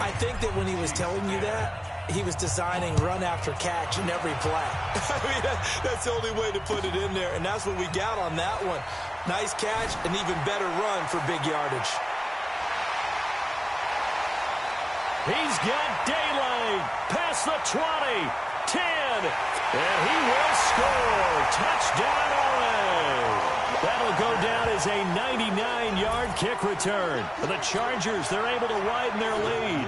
I think that when he was telling you that, he was designing run after catch in every play. I mean, that's the only way to put it in there, and that's what we got on that one. Nice catch, an even better run for big yardage. He's got daylight past the 20, 10, and he will score. Touchdown, LA. That'll go down as a 99-yard kick return. For the Chargers, they're able to widen their lead.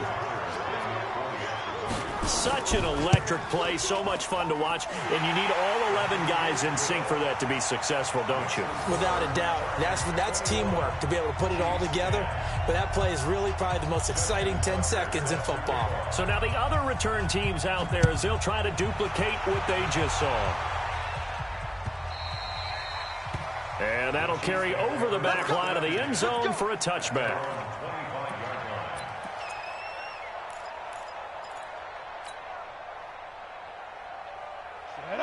Such an electric play, so much fun to watch, and you need all 11 guys in sync for that to be successful, don't you? Without a doubt. That's teamwork to be able to put it all together, but that play is really probably the most exciting 10 seconds in football. So now the other return teams out there as they'll try to duplicate what they just saw. And that'll carry over the back line of the end zone for a touchback.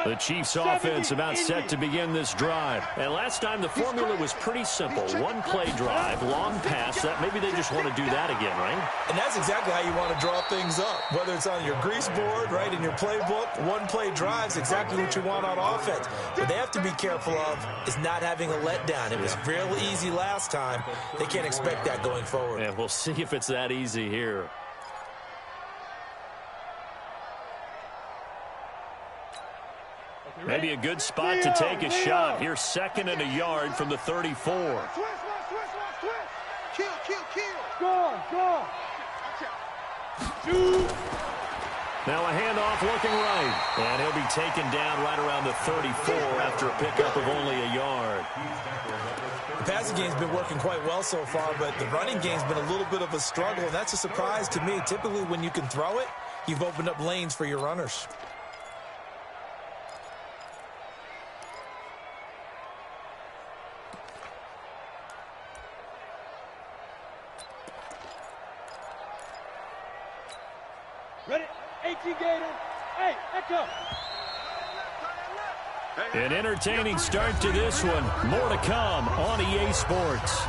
The Chiefs offense about set to begin this drive. And last time the formula was pretty simple. One play drive, long pass. That maybe they just want to do that again, right? And that's exactly how you want to draw things up. Whether it's on your grease board, right, in your playbook, one play drive is exactly what you want on offense. What they have to be careful of is not having a letdown. It was real easy last time. They can't expect that going forward. And we'll see if it's that easy here. Maybe a good spot to take a shot. Here's 2nd and a yard from the 34. Kill. Go. Now a handoff looking right. And he'll be taken down right around the 34 after a pickup of only a yard. The passing game's been working quite well so far, but the running game's been a little bit of a struggle, and that's a surprise to me. Typically, when you can throw it, you've opened up lanes for your runners. Ready? 18 Gator. Hey, echo. An entertaining start to this one. More to come on EA Sports.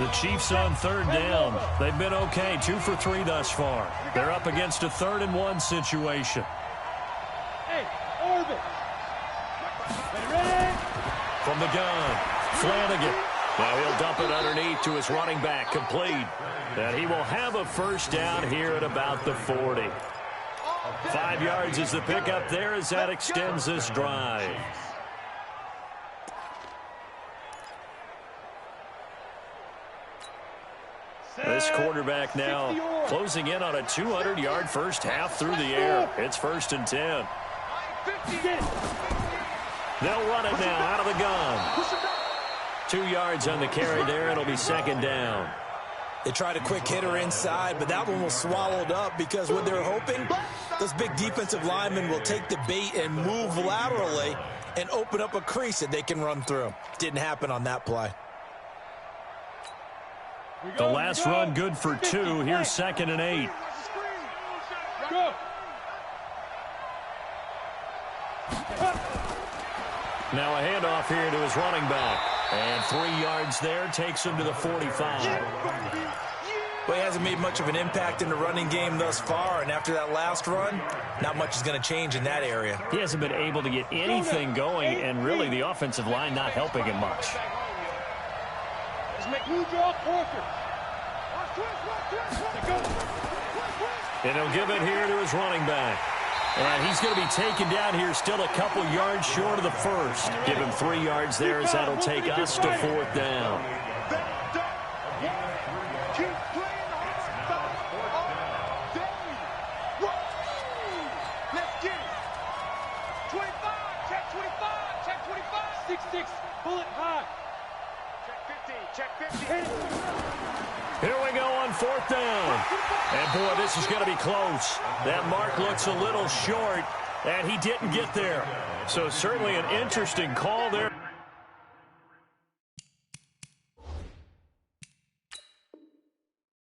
The Chiefs on 3rd down. They've been okay, 2 for 3 thus far. They're up against a 3rd and 1 situation. Hey, Orbit. Ready? From the gun, Flanagan. Now he'll dump it underneath to his running back, complete. And he will have a first down here at about the 40. 5 yards is the pickup there as that extends this drive. This quarterback now closing in on a 200-yard first half through the air. It's 1st and 10. They'll run it now out of the gun. 2 yards on the carry there. It'll be 2nd down. They tried a quick hitter inside, but that one was swallowed up because what they're hoping, those big defensive linemen will take the bait and move laterally and open up a crease that they can run through. Didn't happen on that play. The last run good for 2. Here's 2nd and 8. Go. Now a handoff here to his running back. And 3 yards there takes him to the 45. Well, he hasn't made much of an impact in the running game thus far, and after that last run, not much is going to change in that area. He hasn't been able to get anything going, and really the offensive line not helping him much. Let's make you draw closer. And he'll give it here to his running back. And he's going to be taken down here still a couple yards short of the first. Give him 3 yards there as that'll take us to 4th down. Let's get it. 25, check 25, check 25. 6-6, bullet high. Check 15, check 15. Here we go on 4th down. And, boy, this is going to be close. That mark looks a little short, and he didn't get there. So certainly an interesting call there.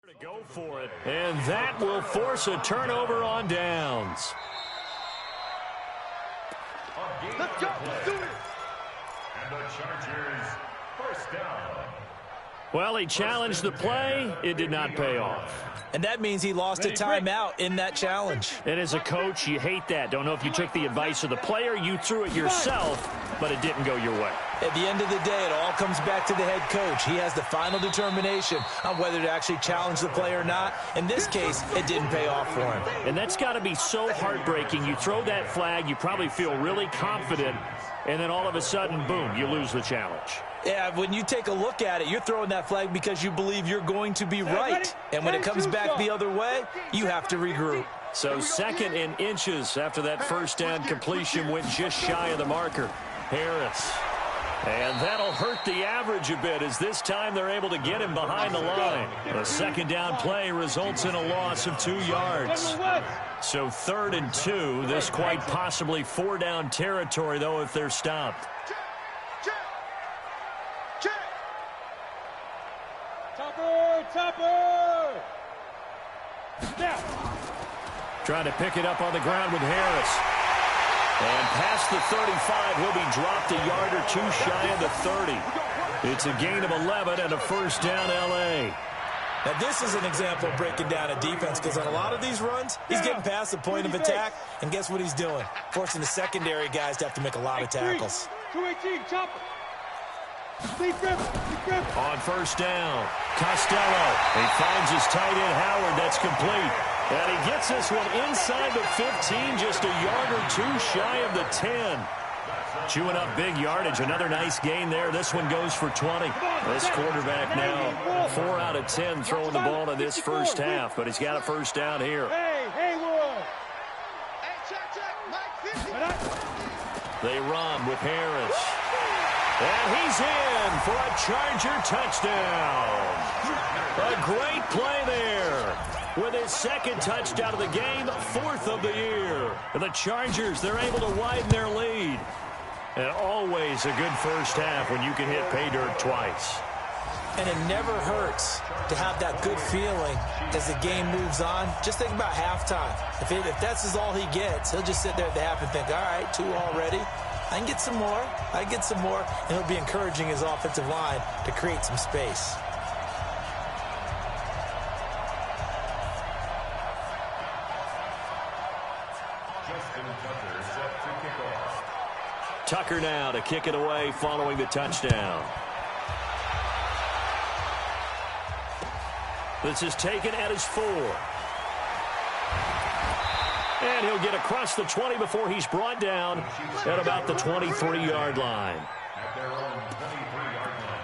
To go for it, and that will force a turnover on downs. Let's go. Let's do it. And the Chargers, first down. Well, he challenged the play. It did not pay off. And that means he lost a timeout in that challenge. And as a coach, you hate that. Don't know if you took the advice of the player, you threw it yourself, but it didn't go your way. At the end of the day, it all comes back to the head coach. He has the final determination on whether to actually challenge the play or not. In this case, it didn't pay off for him. And that's got to be so heartbreaking. You throw that flag, you probably feel really confident, and then all of a sudden, boom, you lose the challenge. Yeah, when you take a look at it, you're throwing that flag because you believe you're going to be right. And when it comes back the other way, you have to regroup. So 2nd and inches after that first down completion went just shy of the marker. Harris And that'll hurt the average a bit, as this time they're able to get him behind the line. A second down play results in a loss of 2 yards. So 3rd and 2. This quite possibly 4-down territory, though, if they're stopped. Topper! Now. Trying to pick it up on the ground with Harris. And past the 35, he'll be dropped a yard or 2 shy of the 30. It's a gain of 11 and a first down, L.A. Now, this is an example of breaking down a defense, because on a lot of these runs, he's getting past the point of attack, and guess what he's doing? Forcing the secondary guys to have to make a lot of tackles. 218, chopper. On first down, Costello. He finds his tight end, Howard. That's complete. And he gets this one inside the 15, just a yard or 2 shy of the 10. Chewing up big yardage. Another nice gain there. This one goes for 20. This quarterback now 4 out of 10 throwing the ball in this first half, but he's got a first down here. They run with Harris. And he's in for a Charger touchdown. A great play there. With his second touchdown of the game, 4th of the year. And the Chargers, they're able to widen their lead. And always a good first half when you can hit pay dirt twice. And it never hurts to have that good feeling as the game moves on. Just think about halftime. If that's all he gets, he'll just sit there at the half and think, all right, 2 already. I can get some more. I get some more. And he'll be encouraging his offensive line to create some space. Tucker now to kick it away following the touchdown. This is taken at his 4. And he'll get across the 20 before he's brought down at about the 23-yard line. At their own 23-yard line.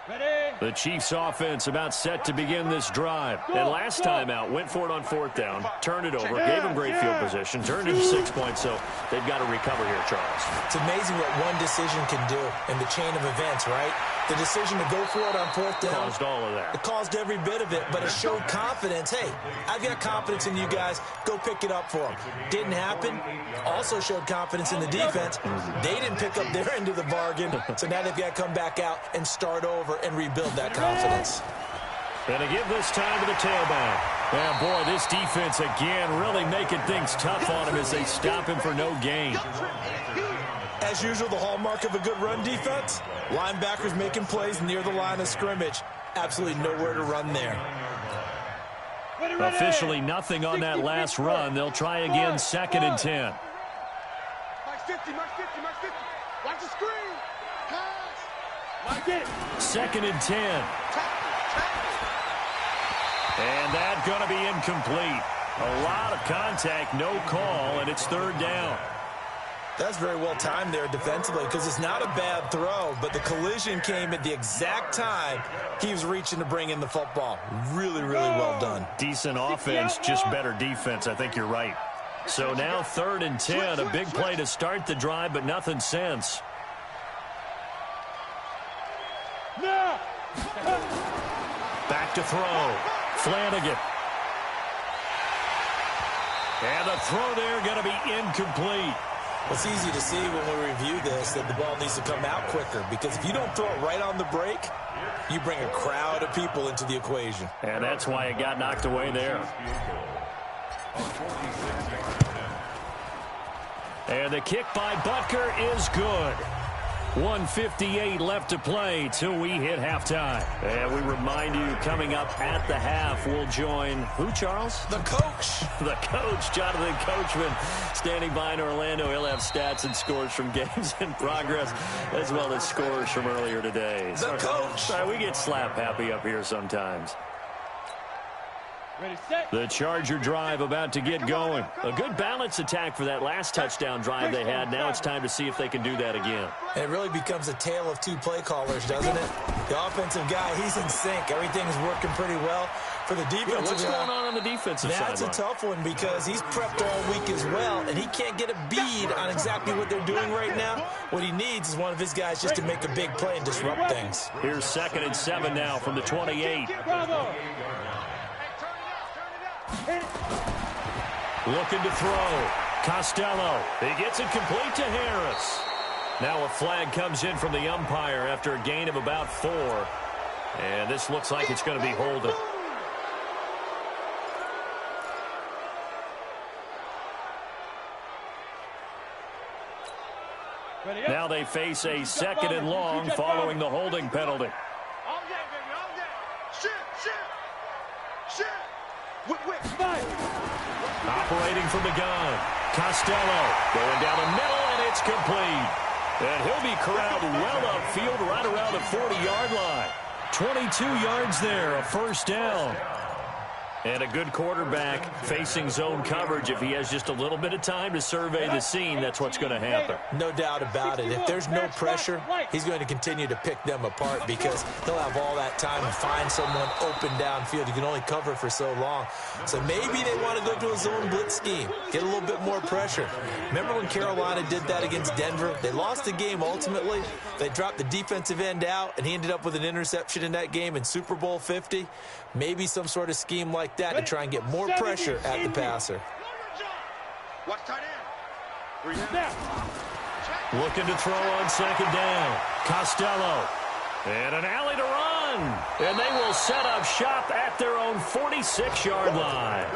Ready? The Chiefs offense about set to begin this drive. And last time out, went for it on 4th down, turned it over, gave them great field position, turned into 6 points, so they've got to recover here, Charles. It's amazing what one decision can do in the chain of events, right? The decision to go for it on 4th down. Caused all of that. It caused every bit of it, but it showed confidence. Hey, I've got confidence in you guys. Go pick it up for them. Didn't happen. Also showed confidence in the defense. They didn't pick up their end of the bargain, so now they've got to come back out and start over and rebuild that confidence. And to give this time to the tailback. And boy, this defense again really making things tough on him as they stop him for no gain. As usual, the hallmark of a good run defense, linebackers making plays near the line of scrimmage. Absolutely nowhere to run there. Officially nothing on that last run. They'll try again 2nd and 10. Mark 50, Mark 50, Mark 50. Watch the screen. Pass. Mark it. 2nd and 10. And that's going to be incomplete. A lot of contact, no call, and it's 3rd down. That's very well timed there defensively, because it's not a bad throw, but the collision came at the exact time he was reaching to bring in the football. Really, really well done. Decent offense, just better defense. I think you're right. So now 3rd and 10, a big play to start the drive, but nothing since. Back to throw. Flanagan. And the throw there going to be incomplete. It's easy to see when we review this that the ball needs to come out quicker, because if you don't throw it right on the break, you bring a crowd of people into the equation. And that's why it got knocked away there. And the kick by Butker is good. 1:58 left to play till we hit halftime. And we remind you, coming up at the half, we'll join who, Charles? The coach. The coach, Jonathan Coachman, standing by in Orlando. He'll have stats and scores from games in progress, as well as scores from earlier today. The coach. Sorry, we get slap happy up here sometimes. Ready, set. The Charger drive about to get going. A good balance attack for that last touchdown drive they had. Now it's time to see if they can do that again. And it really becomes a tale of 2 play callers, doesn't it? The offensive guy, he's in sync. Everything's working pretty well. For the defensive What's going on the defensive side? That's a tough one because he's prepped all week as well, and he can't get a bead on exactly what they're doing right now. What he needs is one of his guys just to make a big play and disrupt things. Here's 2nd and 7 now from the 28. Looking to throw. Costello. He gets it complete to Harris. Now a flag comes in from the umpire after a gain of about 4. And this looks like it's going to be holding. Now they face a 2nd and long following the holding penalty. Operating from the gun. Costello going down the middle, and it's complete. And he'll be corralled well upfield right around the 40-yard line. 22 yards there, a first down. And a good quarterback facing zone coverage. If he has just a little bit of time to survey the scene, that's what's going to happen. No doubt about it. If there's no pressure, he's going to continue to pick them apart because he'll have all that time to find someone open downfield. You can only cover for so long. So maybe they want to go to a zone blitz scheme, get a little bit more pressure. Remember when Carolina did that against Denver? They lost the game ultimately. They dropped the defensive end out, and he ended up with an interception in that game in Super Bowl 50. Maybe some sort of scheme like that to try and get more pressure at the passer. Looking to throw on 2nd down. Costello. And an alley to run. And they will set up shop at their own 46-yard line.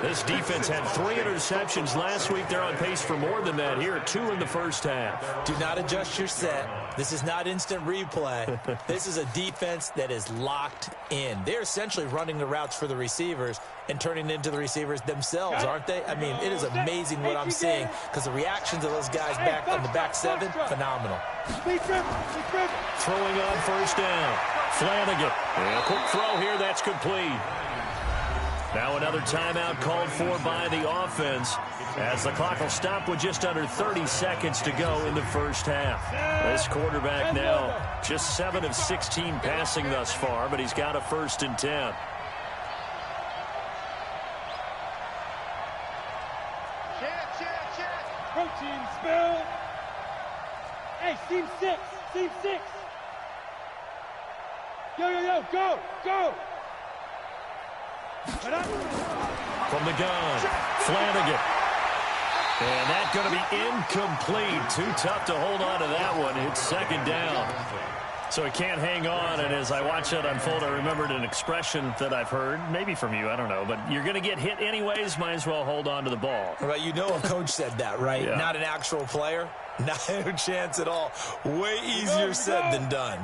This defense had 3 interceptions last week. They're on pace for more than that here. 2 in the first half. Do not adjust your set. This is not instant replay. This is a defense that is locked in. They're essentially running the routes for the receivers and turning into the receivers themselves, aren't they? I mean, it is amazing what I'm seeing because the reactions of those guys back on the back 7, phenomenal. Throwing on first down. Flanagan. And a quick throw here. That's complete. Now another timeout called for by the offense as the clock will stop with just under 30 seconds to go in the first half. This quarterback now just 7 of 16 passing thus far, but he's got a 1st and 10. Protein spill. Hey, seam 6. Seam 6. Yo, go. From the gun, Flanagan. And that's going to be incomplete. Too tough to hold on to that one. It's 2nd down. So he can't hang on, and as I watch that unfold, I remembered an expression that I've heard, maybe from you, I don't know, but you're going to get hit anyways, might as well hold on to the ball. Right, you know a coach said that, right? Yeah. Not an actual player. Not a chance at all. Way easier said than done.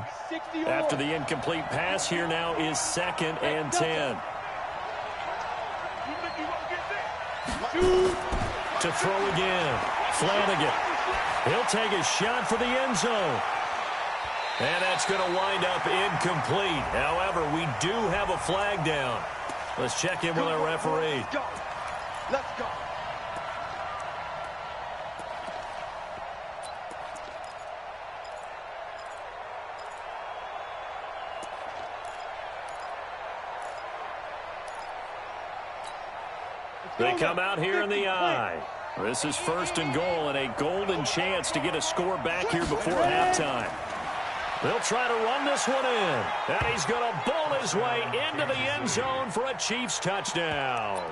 After the incomplete pass, here now is 2nd and 10. To throw again, Flanagan. He'll take a shot for the end zone. And that's going to wind up incomplete. However, we do have a flag down. Let's check in with our referee. Let's go. They come out here in the eye. This is 1st and goal and a golden chance to get a score back here before halftime. They'll try to run this one in. And he's going to bowl his way into the end zone for a Chiefs touchdown.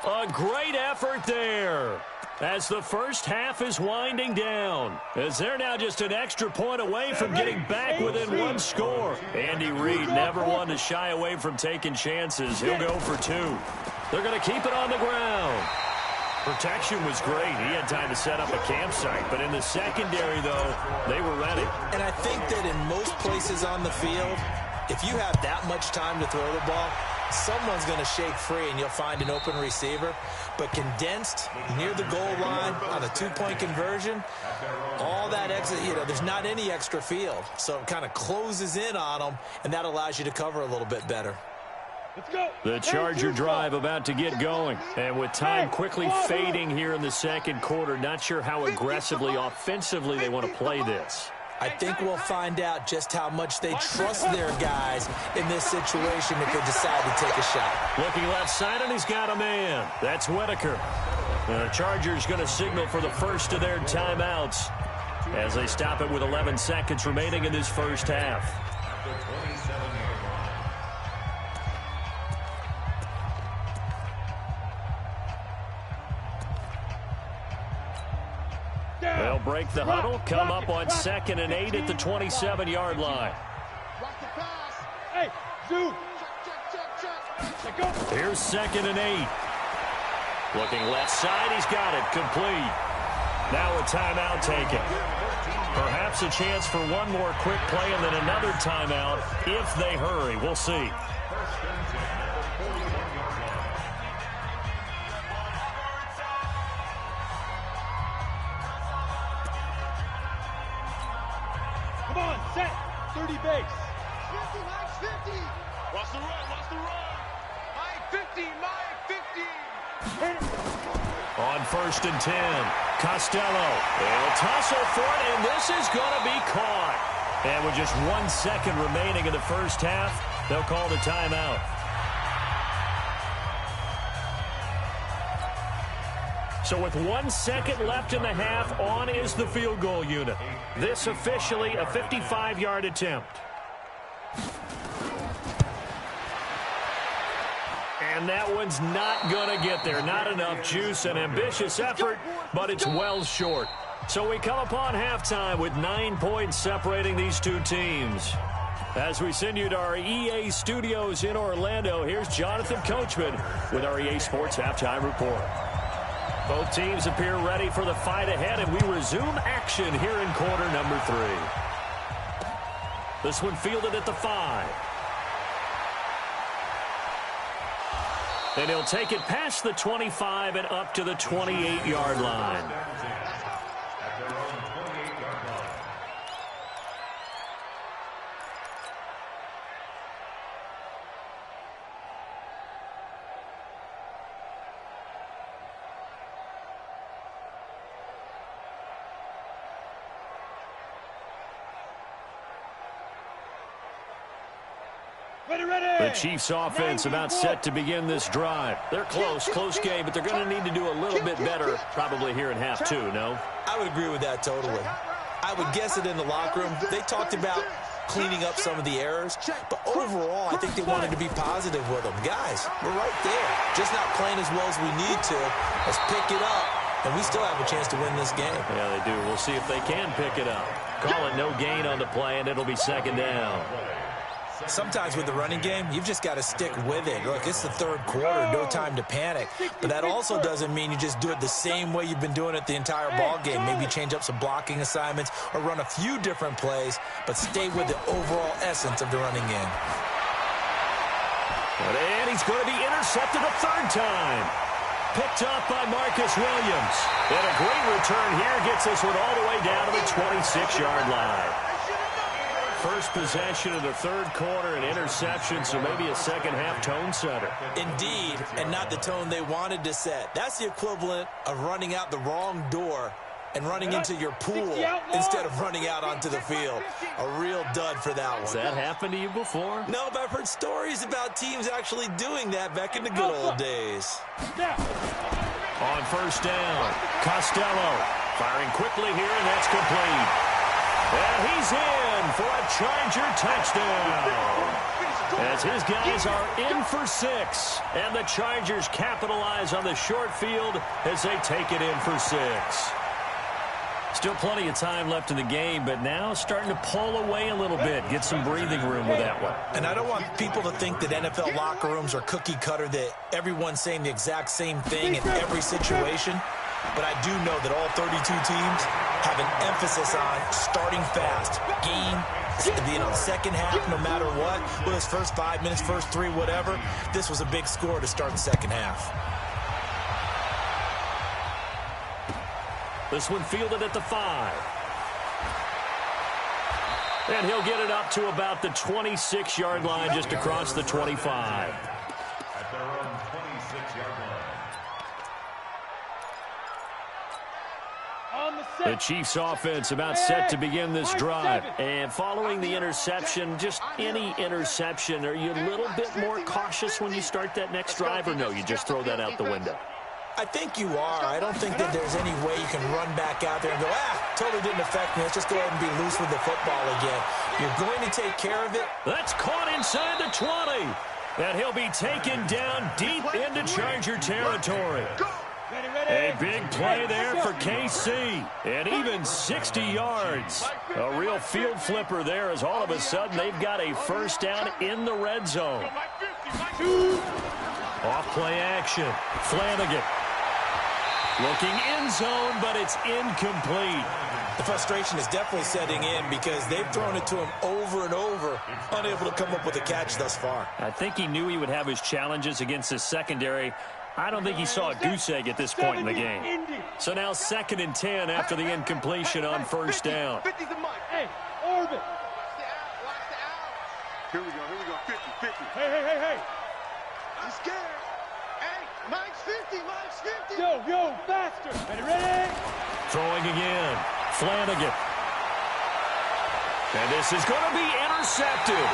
A great effort there as the first half is winding down. As they're now just an extra point away from getting back within 1 score. Andy Reid never one to shy away from taking chances. He'll go for 2. They're going to keep it on the ground. Protection was great. He had time to set up a campsite. But in the secondary, though, they were ready. And I think that in most places on the field, if you have that much time to throw the ball, someone's going to shake free and you'll find an open receiver. But condensed near the goal line on a 2-point conversion, all that extra, there's not any extra field. So it kind of closes in on them, and that allows you to cover a little bit better. The Charger drive about to get going. And with time quickly fading here in the second quarter, not sure how aggressively, offensively they want to play this. I think we'll find out just how much they trust their guys in this situation if they decide to take a shot. Looking left side, and he's got a man. That's Whitaker. The Chargers going to signal for the first of their timeouts as they stop it with 11 seconds remaining in this first half. They'll break the huddle, come up on 2nd and 8 at the 27-yard line. Hey, Zoo. Here's 2nd and 8. Looking left side, he's got it, complete. Now a timeout taken. Perhaps a chance for one more quick play and then another timeout if they hurry. We'll see. Come on, set. 30 base. 50, Mike, 50. Watch the run, watch the run. Mike, 50, Mike, 50. On 1st and 10, Costello. They'll tussle for it, and this is going to be caught. And with just 1 second remaining in the first half, they'll call the timeout. So with 1 second left in the half, on is the field goal unit. This officially a 55-yard attempt. And that one's not going to get there. Not enough juice, an ambitious effort, but it's well short. So we come upon halftime with 9 points separating these two teams. As we send you to our EA studios in Orlando, here's Jonathan Coachman with our EA Sports Halftime Report. Both teams appear ready for the fight ahead, and we resume action here in quarter number 3. This one fielded at the 5. And he'll take it past the 25 and up to the 28-yard line. The Chiefs offense about set to begin this drive. They're close game, but they're going to need to do a little bit better probably here in half 2, no? I would agree with that totally. I would guess it in the locker room. They talked about cleaning up some of the errors, but overall, I think they wanted to be positive with them. Guys, we're right there. Just not playing as well as we need to. Let's pick it up, and we still have a chance to win this game. Yeah, they do. We'll see if they can pick it up. Call it no gain on the play, and it'll be 2nd down. Sometimes with the running game, you've just got to stick with it. Look, it's the 3rd quarter, no time to panic. But that also doesn't mean you just do it the same way you've been doing it the entire ball game. Maybe change up some blocking assignments or run a few different plays, but stay with the overall essence of the running game. And he's going to be intercepted a 3rd time. Picked up by Marcus Williams. And a great return here gets this one all the way down to the 26-yard line. First possession of the 3rd quarter, an interception, so maybe a second-half tone setter. Indeed, and not the tone they wanted to set. That's the equivalent of running out the wrong door and running into your pool instead of running out onto the field. A real dud for that one. Has that happened to you before? No, but I've heard stories about teams actually doing that back in the good old days. On 1st down, Costello firing quickly here, and that's complete. And he's in for a Charger touchdown. As his guys are in for 6. And the Chargers capitalize on the short field as they take it in for 6. Still plenty of time left in the game, but now starting to pull away a little bit. Get some breathing room with that one. And I don't want people to think that NFL locker rooms are cookie cutter, that everyone's saying the exact same thing in every situation. But I do know that all 32 teams have an emphasis on starting fast. Game, you know, second half, no matter what. Whether it's first 5 minutes, first 3, whatever. This was a big score to start the second half. This one fielded at the 5. And he'll get it up to about the 26-yard line, just across the 25. At their own 26-yard line. On The Chiefs offense about set to begin this drive. And following the interception, just any interception, are you a little bit more cautious when you start that next drive, or no, you just throw that out the window? I think you are. I don't think that there's any way you can run back out there and go, totally didn't affect me. Let's just go ahead and be loose with the football again. You're going to take care of it. That's caught inside the 20. And he'll be taken down deep into Charger territory. A big play there for KC. And even 60 yards. A real field flipper there as all of a sudden they've got a first down in the red zone. Off play action. Flanagan. Looking end zone, but it's incomplete. The frustration is definitely setting in because they've thrown it to him over and over, unable to come up with a catch thus far. I think he knew he would have his challenges against his secondary. I don't think he saw a goose egg at this point in the game. So now 2nd and 10 after the incompletion on first down. Hey, Orbit. Here we go, 50, 50. Hey. I'm scared. Hey, Mike's 50, Mike's 50. Yo, faster. Ready? Throwing again. Flanagan. And this is going to be intercepted.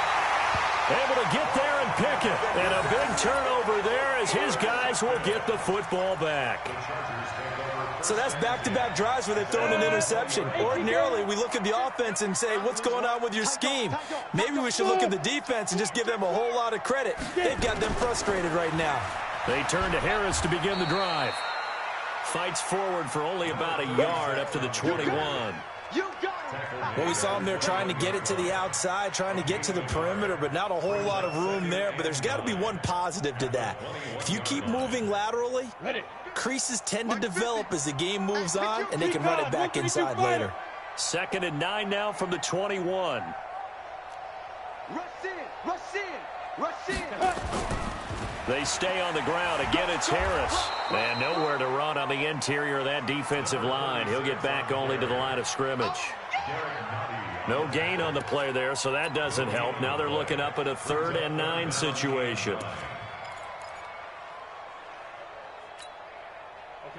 Able to get there and pick it. And a big turnover there as his guys will get the football back. So that's back-to-back drives where they've thrown an interception. Ordinarily, we look at the offense and say, what's going on with your scheme? Maybe we should look at the defense and just give them a whole lot of credit. They've got them frustrated right now. They turn to Harris to begin the drive. Fights forward for only about a yard up to the 21. Well, we saw him there trying to get it to the outside, trying to get to the perimeter, but not a whole lot of room there. But there's got to be one positive to that. If you keep moving laterally, creases tend to develop as the game moves on, and they can run it back inside later. 2nd and 9 now from the 21. Rush in. They stay on the ground. Again, it's Harris. And nowhere to run on the interior of that defensive line. He'll get back only to the line of scrimmage. No gain on the play there, so that doesn't help. Now they're looking up at a 3rd and 9 situation. Okay,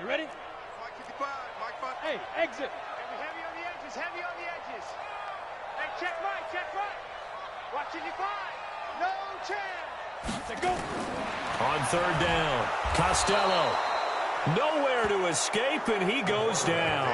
ready? Mike 55, Mike 5. Hey, exit. Heavy on the edges, heavy on the edges. Hey, check right. Watching you 5. No chance. Go. On 3rd down, Costello. Nowhere to escape, and he goes down.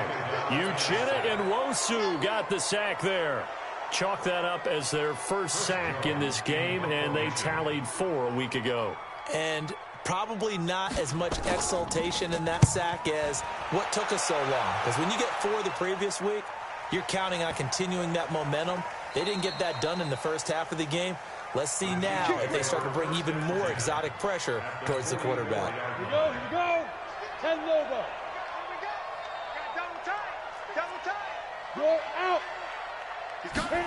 Uchenna and Nwosu got the sack there. Chalk that up as their first sack in this game, and they tallied 4 a week ago. And probably not as much exultation in that sack as what took us so long. Because when you get 4 the previous week, you're counting on continuing that momentum. They didn't get that done in the first half of the game. Let's see now if they start to bring even more exotic pressure towards the quarterback. Here we go. 10 Lobo. Here we go. Got double tight. Roll out. He's coming.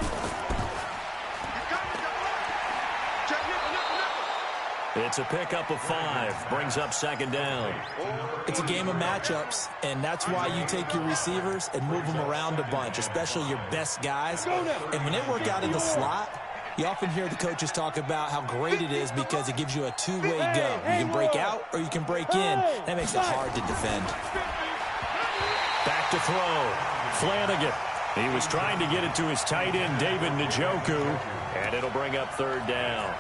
Check nickel. It's a pickup of 5. Brings up 2nd down. It's a game of matchups, and that's why you take your receivers and move them around a bunch, especially your best guys. And when they work out in the slot, you often hear the coaches talk about how great it is because it gives you a two-way go. You can break out or you can break in. That makes it hard to defend. Back to throw. Flanagan. He was trying to get it to his tight end, David Njoku, and it'll bring up 3rd down.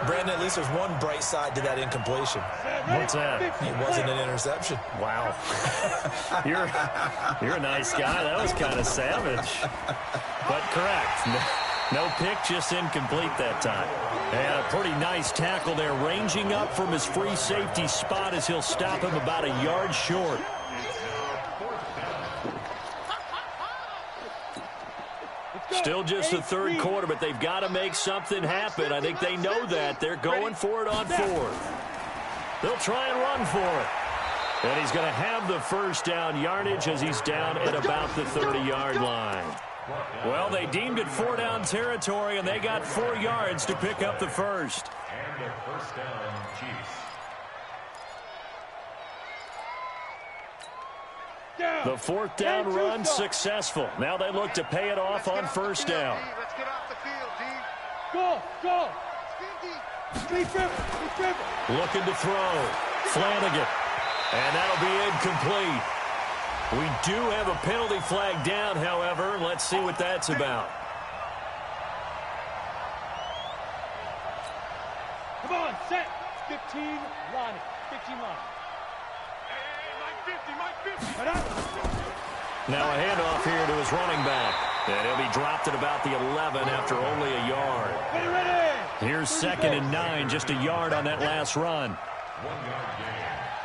Brandon, at least there's one bright side to that incompletion. What's that? It wasn't an interception. Wow. You're a nice guy. That was kind of savage. But correct. No pick, just incomplete that time. And a pretty nice tackle there, ranging up from his free safety spot as he'll stop him about a yard short. Still just the 3rd quarter, but they've got to make something happen. I think they know that. They're going for it on 4th. They'll try and run for it. And he's going to have the first down yardage as he's down at about the 30-yard line. Well, they deemed it 4-down territory, and they got 4 yards to pick up the first. And a first down, Chiefs. The 4th down run successful. Now they look to pay it off on 1st down. Let's get off the field, D. Go. Sleep river. Looking to throw. Flanagan. And that'll be incomplete. We do have a penalty flag down, however. Let's see what that's about. Come on, set. 15 line. 15 line. Hey, Mike 50, Mike 50. Right up. Now a handoff here to his running back. And he'll be dropped at about the 11 after only a yard. Ready, ready. Here's 2nd and 9, just a yard on that last run. 1 yard gain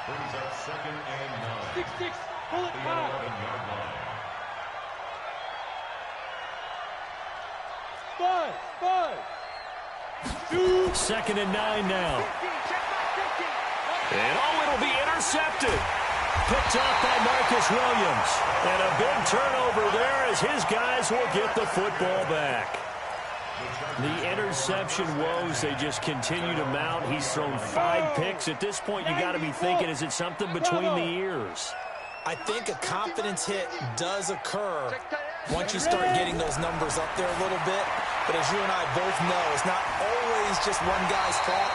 brings up 2nd and 9. 6-6. Pull it The high. 11-yard line. 5. 2nd and 9 now. And it'll be intercepted. Picked off by Marcus Williams. And a big turnover there as his guys will get the football back. The interception woes, they just continue to mount. He's thrown 5 picks. At this point, you got to be thinking, is it something between the ears? I think a confidence hit does occur once you start getting those numbers up there a little bit. But as you and I both know, it's not always just one guy's fault.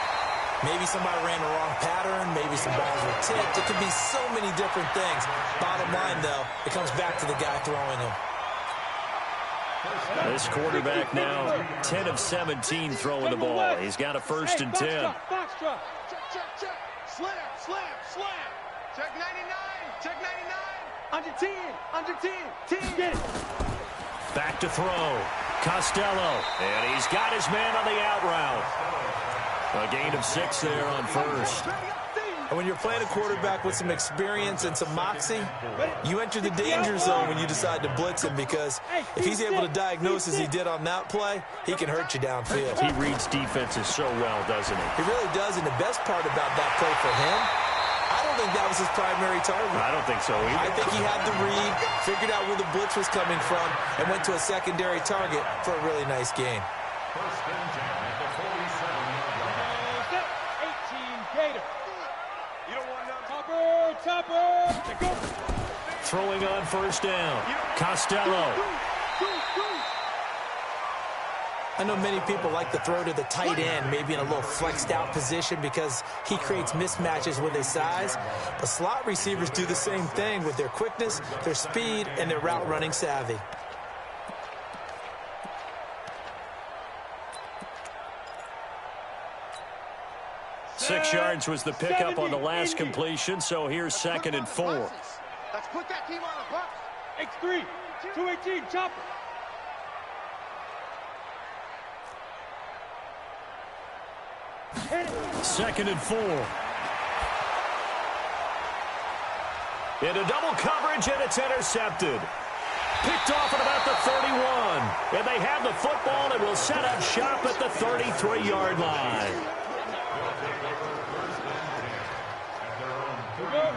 Maybe somebody ran the wrong pattern. Maybe some balls were tipped. It could be so many different things. Bottom line, though, it comes back to the guy throwing them. This quarterback now 10 of 17 throwing the ball. He's got a 1st and 10. Box drop. Check. Slam. Check 99. Check 99. Under 10. 10. Get it. Back to throw. Costello. And he's got his man on the out route. A gain of 6 there on 1st. And when you're playing a quarterback with some experience and some moxie, you enter the danger zone when you decide to blitz him, because if he's able to diagnose as he did on that play, he can hurt you downfield. He reads defenses so well, doesn't he? He really does, and the best part about that play for him, I don't think that was his primary target. I don't think so either. I think he had the read, figured out where the blitz was coming from, and went to a secondary target for a really nice gain. 1st and 10 at the 47-yard line. 18 Gator. You don't want nothing. Topper. Go. Throwing on 1st down. Costello. I know many people like to throw to the tight end, maybe in a little flexed out position because he creates mismatches with his size. But slot receivers do the same thing with their quickness, their speed, and their route running savvy. Six yards was the pickup on the last completion, so here's 2nd and 4. Let's put that team on the box. X3. 218. Chopper. Hit it. 2nd and 4. Into double coverage, and it's intercepted. Picked off at about the 31. And they have the football and will set up shop at the 33-yard line.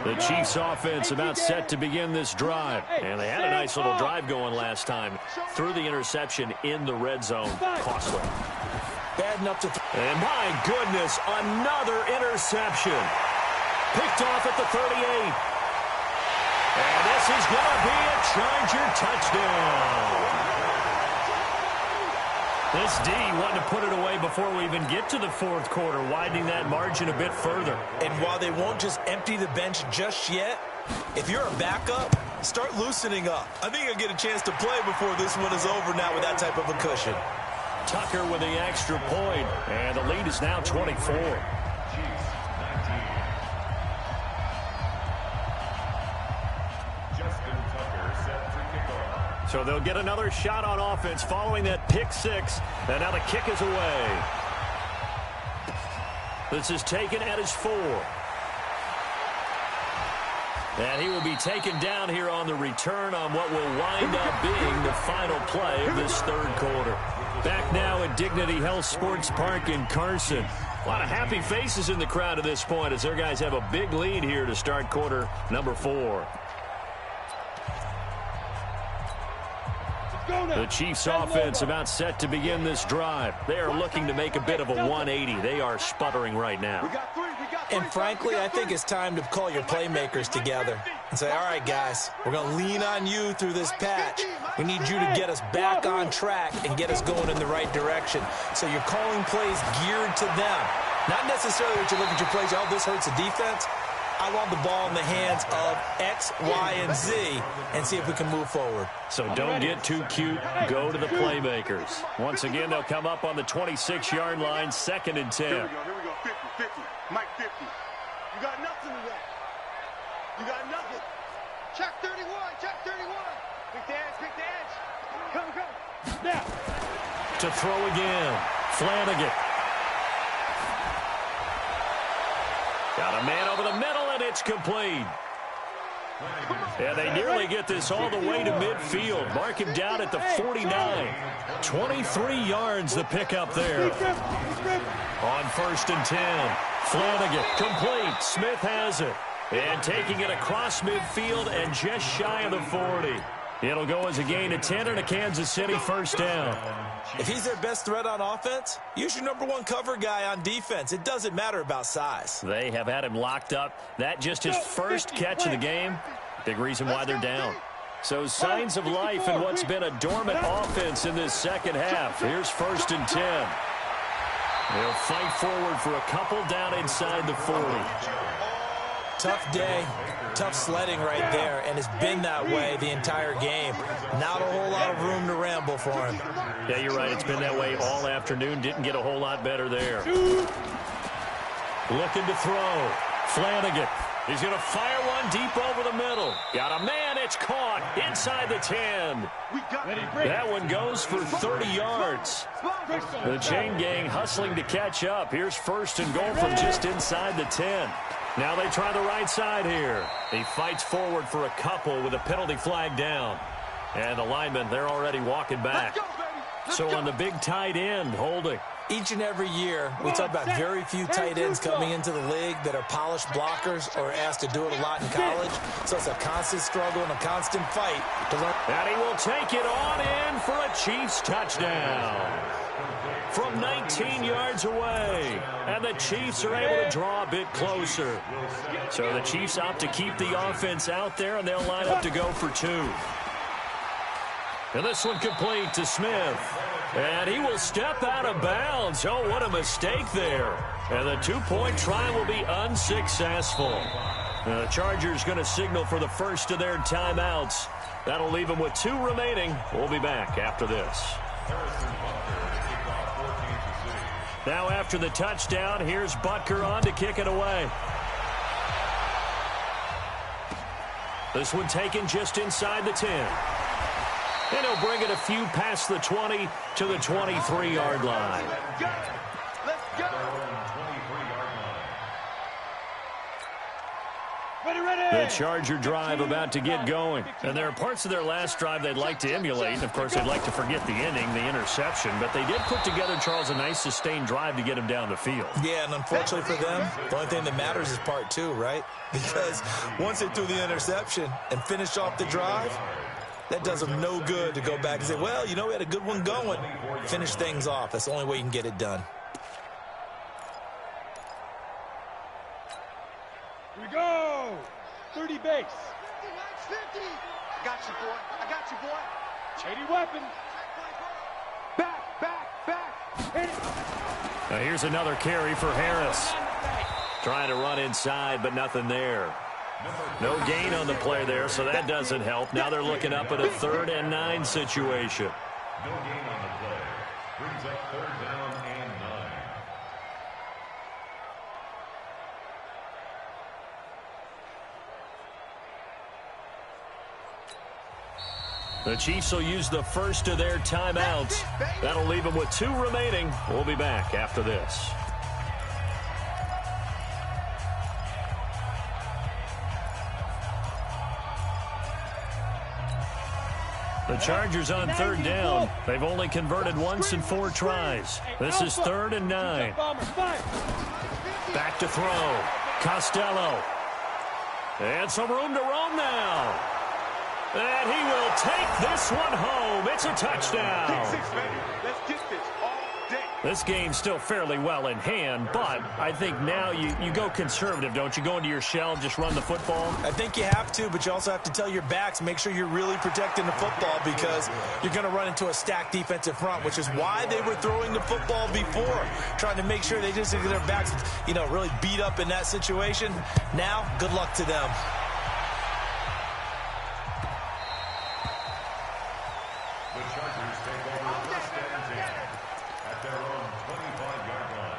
The Chiefs offense about set to begin this drive. And they had a nice little drive going last time. Threw the interception in the red zone. Costly. Bad enough to And my goodness, another interception. Picked off at the 38. And this is going to be a Charger touchdown. This D wanted to put it away before we even get to the 4th quarter, widening that margin a bit further. And while they won't just empty the bench just yet, if you're a backup, start loosening up. I think you'll get a chance to play before this one is over now with that type of a cushion. Tucker with the extra point, and the lead is now 24. Chiefs 19. Justin Tucker set to kick off. So they'll get another shot on offense following that pick 6, and now the kick is away. This is taken at his 4. And he will be taken down here on the return on what will wind up being the final play of this 3rd quarter. Back now at Dignity Health Sports Park in Carson. A lot of happy faces in the crowd at this point as their guys have a big lead here to start quarter number 4. The Chiefs offense about set to begin this drive. They are looking to make a bit of a 180. They are sputtering right now. And frankly, I think it's time to call your playmakers together and say, all right, guys, we're going to lean on you through this patch. We need you to get us back on track and get us going in the right direction. So you're calling plays geared to them. Not necessarily that you look at your plays, oh, this hurts the defense. I want the ball in the hands of X, Y, and Z and see if we can move forward. So don't get too cute. Go to the playmakers. Once again, they'll come up on the 26-yard line, 2nd and 10. Here we go. 50, 50. Mike 50. You got nothing to that. You got nothing. Check 31. Check 31. Pick the edge. Pick the edge. Come. Now. To throw again. Flanagan. Got a man over the middle, and it's complete. Yeah, they nearly get this all the way to midfield. Mark him down at the 49. 23 yards the pickup there. On 1st and 10. Flanagan complete. Smith has it. And taking it across midfield and just shy of the 40. It'll go as a gain of 10 and a Kansas City 1st down. If he's their best threat on offense, use your #1 cover guy on defense. It doesn't matter about size. They have had him locked up. That just his first catch of the game. Big reason why they're down. So signs of life in what's been a dormant offense in this second half. Here's 1st and 10. They'll fight forward for a couple down inside the 40. Tough day, tough sledding right there, and it's been that way the entire game. Not a whole lot of room to ramble for him. Yeah, you're right. It's been that way all afternoon. Didn't get a whole lot better there. Looking to throw. Flanagan. He's going to fire one deep over the middle. Got a man. It's caught inside the 10. That one goes for 30 yards. The chain gang hustling to catch up. Here's 1st and goal from just inside the 10. Now they try the right side here. He fights forward for a couple with a penalty flag down. And the linemen, they're already walking back. So on the big tight end, holding. Each and every year, we talk about very few tight ends coming into the league that are polished blockers or asked to do it a lot in college. So it's a constant struggle and a constant fight to learn. And he will take it on in for a Chiefs touchdown. From 19 yards away. And the Chiefs are able to draw a bit closer. So the Chiefs opt to keep the offense out there, and they'll line up to go for 2. And this one complete to Smith. And he will step out of bounds. Oh, what a mistake there. And the 2-point try will be unsuccessful. The Chargers going to signal for the first of their timeouts. That'll leave them with 2 remaining. We'll be back after this. Now after the touchdown, here's Butker on to kick it away. This one taken just inside the 10. And he'll bring it a few past the 20 to the 23-yard line. Let's go. The Charger drive about to get going. And there are parts of their last drive they'd like to emulate. And of course, they'd like to forget the ending, the interception. But they did put together, Charles, a nice sustained drive to get him down the field. Yeah, and unfortunately for them, the only thing that matters is part 2, right? Because once they threw the interception and finished off the drive, that does them no good to go back and say, well, you know, we had a good one going. Finish things off. That's the only way you can get it done. Here we go. 30 base. 50. I got you, boy. I got you, boy. Shady weapon. Back. Hit it. Now here's another carry for Harris. Trying to run inside, but nothing there. No gain on the play there, so that doesn't help. Now they're looking up at a 3rd and 9 situation. No gain on the play. Brings up 3rd down and 9. The Chiefs will use the first of their timeouts. That'll leave them with 2 remaining. We'll be back after this. The Chargers on 3rd down. They've only converted once in 4 tries. This is 3rd and 9. Back to throw. Costello. And some room to roam now. And he will take this one home. It's a touchdown. Pick 6, baby. Let's get this all day. This game's still fairly well in hand, but I think now you go conservative, don't you? Go into your shell, just run the football? I think you have to, but you also have to tell your backs, make sure you're really protecting the football because you're going to run into a stacked defensive front, which is why they were throwing the football before, trying to make sure they just get their backs, really beat up in that situation. Now, good luck to them. The Chargers take over first and 10 at their own 25-yard line.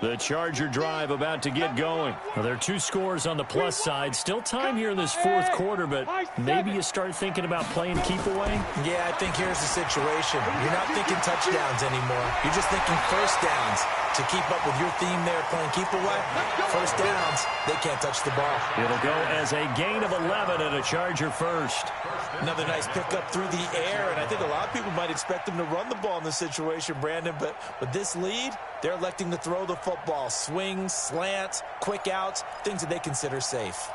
The Charger drive about to get going. Well, there are 2 scores on the plus side. Still time here in this fourth quarter, but maybe you start thinking about playing keep away? Yeah, I think here's the situation. You're not thinking touchdowns anymore. You're just thinking first downs. To keep up with your theme there, playing keep away, first downs, they can't touch the ball. It'll go as a gain of 11 and a Charger first. Another nice pickup through the air, and I think a lot of people might expect them to run the ball in this situation, Brandon, but with this lead, they're electing to throw the football. Swings, slants, quick outs, things that they consider safe.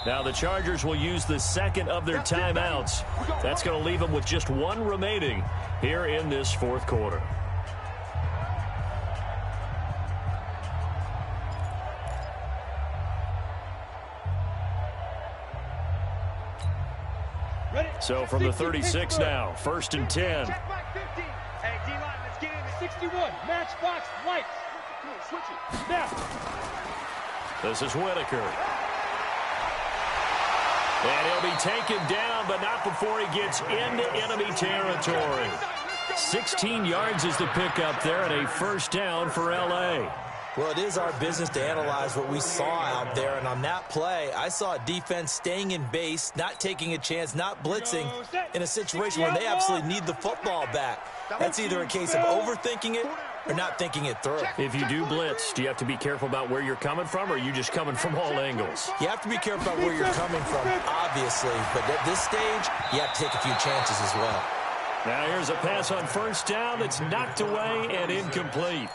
Now the Chargers will use the second of their timeouts. That's going to leave them with just 1 remaining here in this fourth quarter. So from the 36 now, first and 10. Check my 50. Hey, D-line, let's get in. 61, matchbox lights. Switch it. Now. This is Whitaker. And he'll be taken down, but not before he gets into enemy territory. 16 yards is the pickup there, and a first down for L.A. Well, it is our business to analyze what we saw out there, and on that play, I saw a defense staying in base, not taking a chance, not blitzing in a situation where they absolutely need the football back. That's either a case of overthinking it or not thinking it through. If you do blitz, do you have to be careful about where you're coming from, or are you just coming from all angles? You have to be careful about where you're coming from, obviously, but at this stage, you have to take a few chances as well. Now here's a pass on first down that's knocked away and incomplete.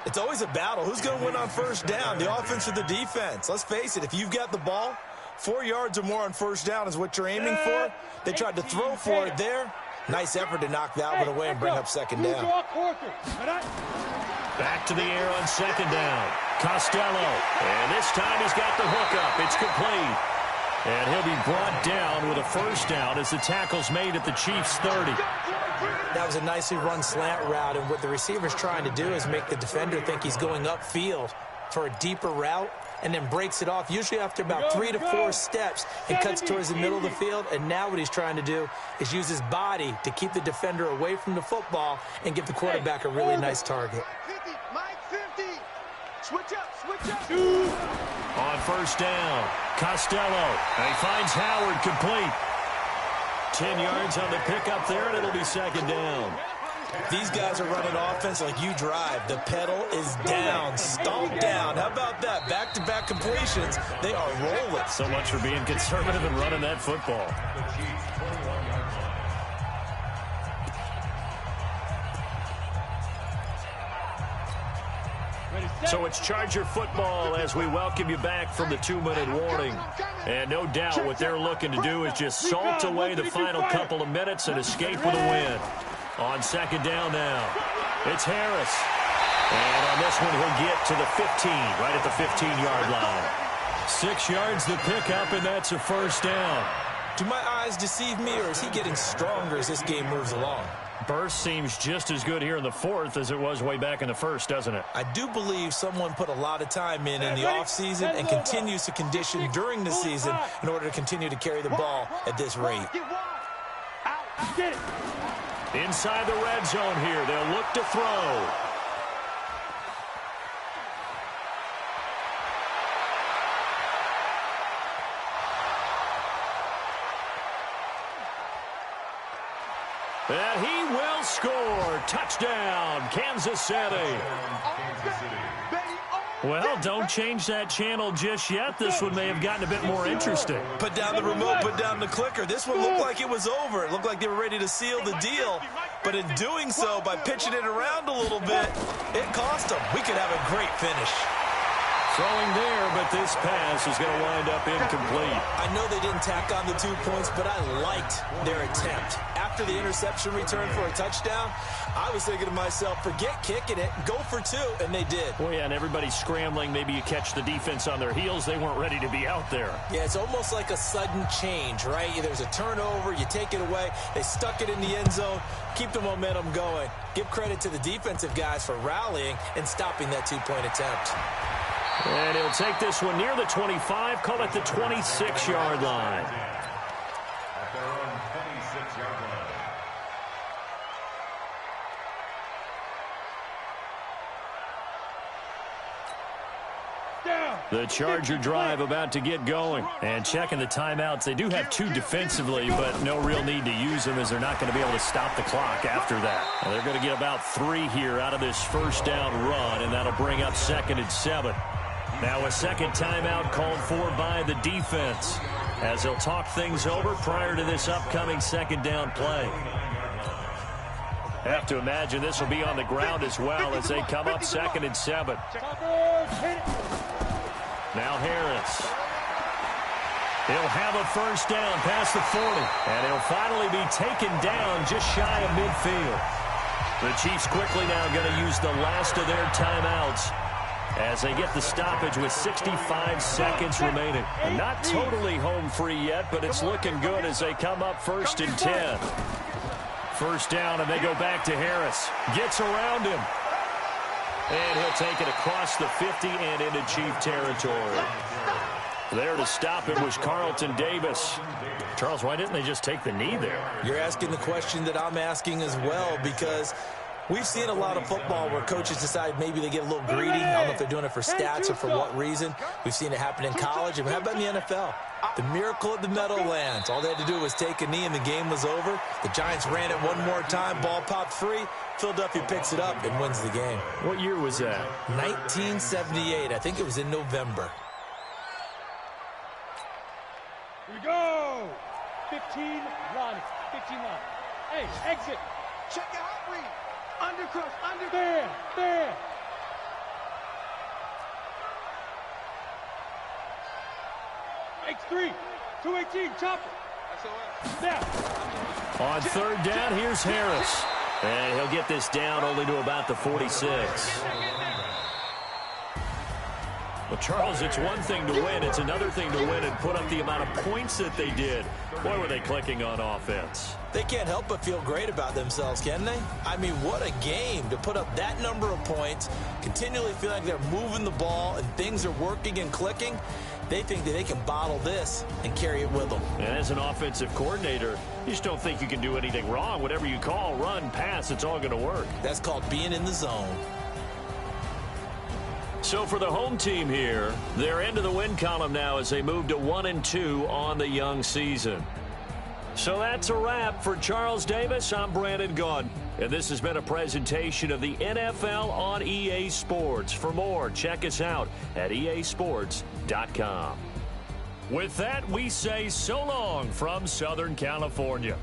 It's always a battle. Who's going to win on first down, the offense or the defense? Let's face it, if you've got the ball, 4 yards or more on first down is what you're aiming for. They tried to throw for it there. Nice effort to knock that one away and bring up second down. Back to the air on second down. Costello. And this time he's got the hookup. It's complete. And he'll be brought down with a first down as the tackle's made at the Chiefs' 30. That was a nicely run slant route, and what the receiver's trying to do is make the defender think he's going upfield for a deeper route, and then breaks it off, usually after about 3 to 4 steps, and cuts towards the middle of the field. And now what he's trying to do is use his body to keep the defender away from the football and give the quarterback a really nice target. 50, Mike 50. Switch up, switch up. On first down, Costello. And he finds Howard complete. 10 yards on the pickup there, and it'll be second down. These guys are running offense like you drive. The pedal is down, stomped down. How about that? Back-to-back completions. They are rolling. So much for being conservative and running that football. So it's Charger football as we welcome you back from the 2-minute warning. And no doubt what they're looking to do is just salt away the final couple of minutes and escape with a win. On second down now, it's Harris. And on this one, he'll get to the 15, right at the 15-yard line. 6 yards the pickup, and that's a first down. Do my eyes deceive me, or is he getting stronger as this game moves along? Burst seems just as good here in the fourth as it was way back in the first, doesn't it? I do believe someone put a lot of time in the offseason and continues to condition during the season in order to continue to carry the ball at this rate. Inside the red zone here, they'll look to throw. And he will score. Touchdown, Kansas City. Well, don't change that channel just yet. This one may have gotten a bit more interesting. Put down the remote, put down the clicker. This one looked like it was over. It looked like they were ready to seal the deal. But in doing so, by pitching it around a little bit, it cost them. We could have a great finish. Throwing there, but this pass is going to wind up incomplete. I know they didn't tack on the 2 points, but I liked their attempt. After the interception return for a touchdown, I was thinking to myself, forget kicking it, go for 2, and they did. Well, yeah, and everybody's scrambling. Maybe you catch the defense on their heels. They weren't ready to be out there. Yeah, it's almost like a sudden change, right? There's a turnover, you take it away, they stuck it in the end zone, keep the momentum going. Give credit to the defensive guys for rallying and stopping that 2-point attempt. And he'll take this one near the 25, call it the 26-yard line. At their own 26-yard line. The Charger drive about to get going. And checking the timeouts. They do have 2 defensively, but no real need to use them as they're not going to be able to stop the clock after that. Well, they're going to get about 3 here out of this first down run, and that'll bring up 2nd and 7. Now a second timeout called for by the defense as they'll talk things over prior to this upcoming second down play. Have to imagine this will be on the ground as well as they come up 2nd and 7. Now Harris. He'll have a first down past the 40, and he'll finally be taken down just shy of midfield. The Chiefs quickly now going to use the last of their timeouts as they get the stoppage with 65 seconds remaining. And not totally home free yet, but it's looking good as they come up 1st and 10. First down, and they go back to Harris. Gets around him. And he'll take it across the 50 and into Chief territory. There to stop it was Carlton Davis. Charles, why didn't they just take the knee there? You're asking the question that I'm asking as well, because we've seen a lot of football where coaches decide maybe they get a little greedy. I don't know if they're doing it for stats or for what reason. We've seen it happen in college. And how about in the NFL? The miracle of the Meadowlands. All they had to do was take a knee and the game was over. The Giants ran it one more time. Ball popped free. Philadelphia picks it up and wins the game. What year was that? 1978. I think it was in November. Here we go. 15 line. 15 line. Hey, exit. Check out, read. Undercross, under. There. X3. 218, chopper. Now. On third down, here's Harris. And he'll get this down only to about the 46. Well, Charles, it's one thing to win. It's another thing to win and put up the amount of points that they did. Boy, were they clicking on offense. They can't help but feel great about themselves, can they? I mean, what a game to put up that number of points, continually feel like they're moving the ball and things are working and clicking. They think that they can bottle this and carry it with them. And as an offensive coordinator, you just don't think you can do anything wrong. Whatever you call, run, pass, it's all going to work. That's called being in the zone. So for the home team here, they're into the win column now as they move to 1-2 on the young season. So that's a wrap for Charles Davis. I'm Brandon Gaudin, and this has been a presentation of the NFL on EA Sports. For more, check us out at easports.com. With that, we say so long from Southern California.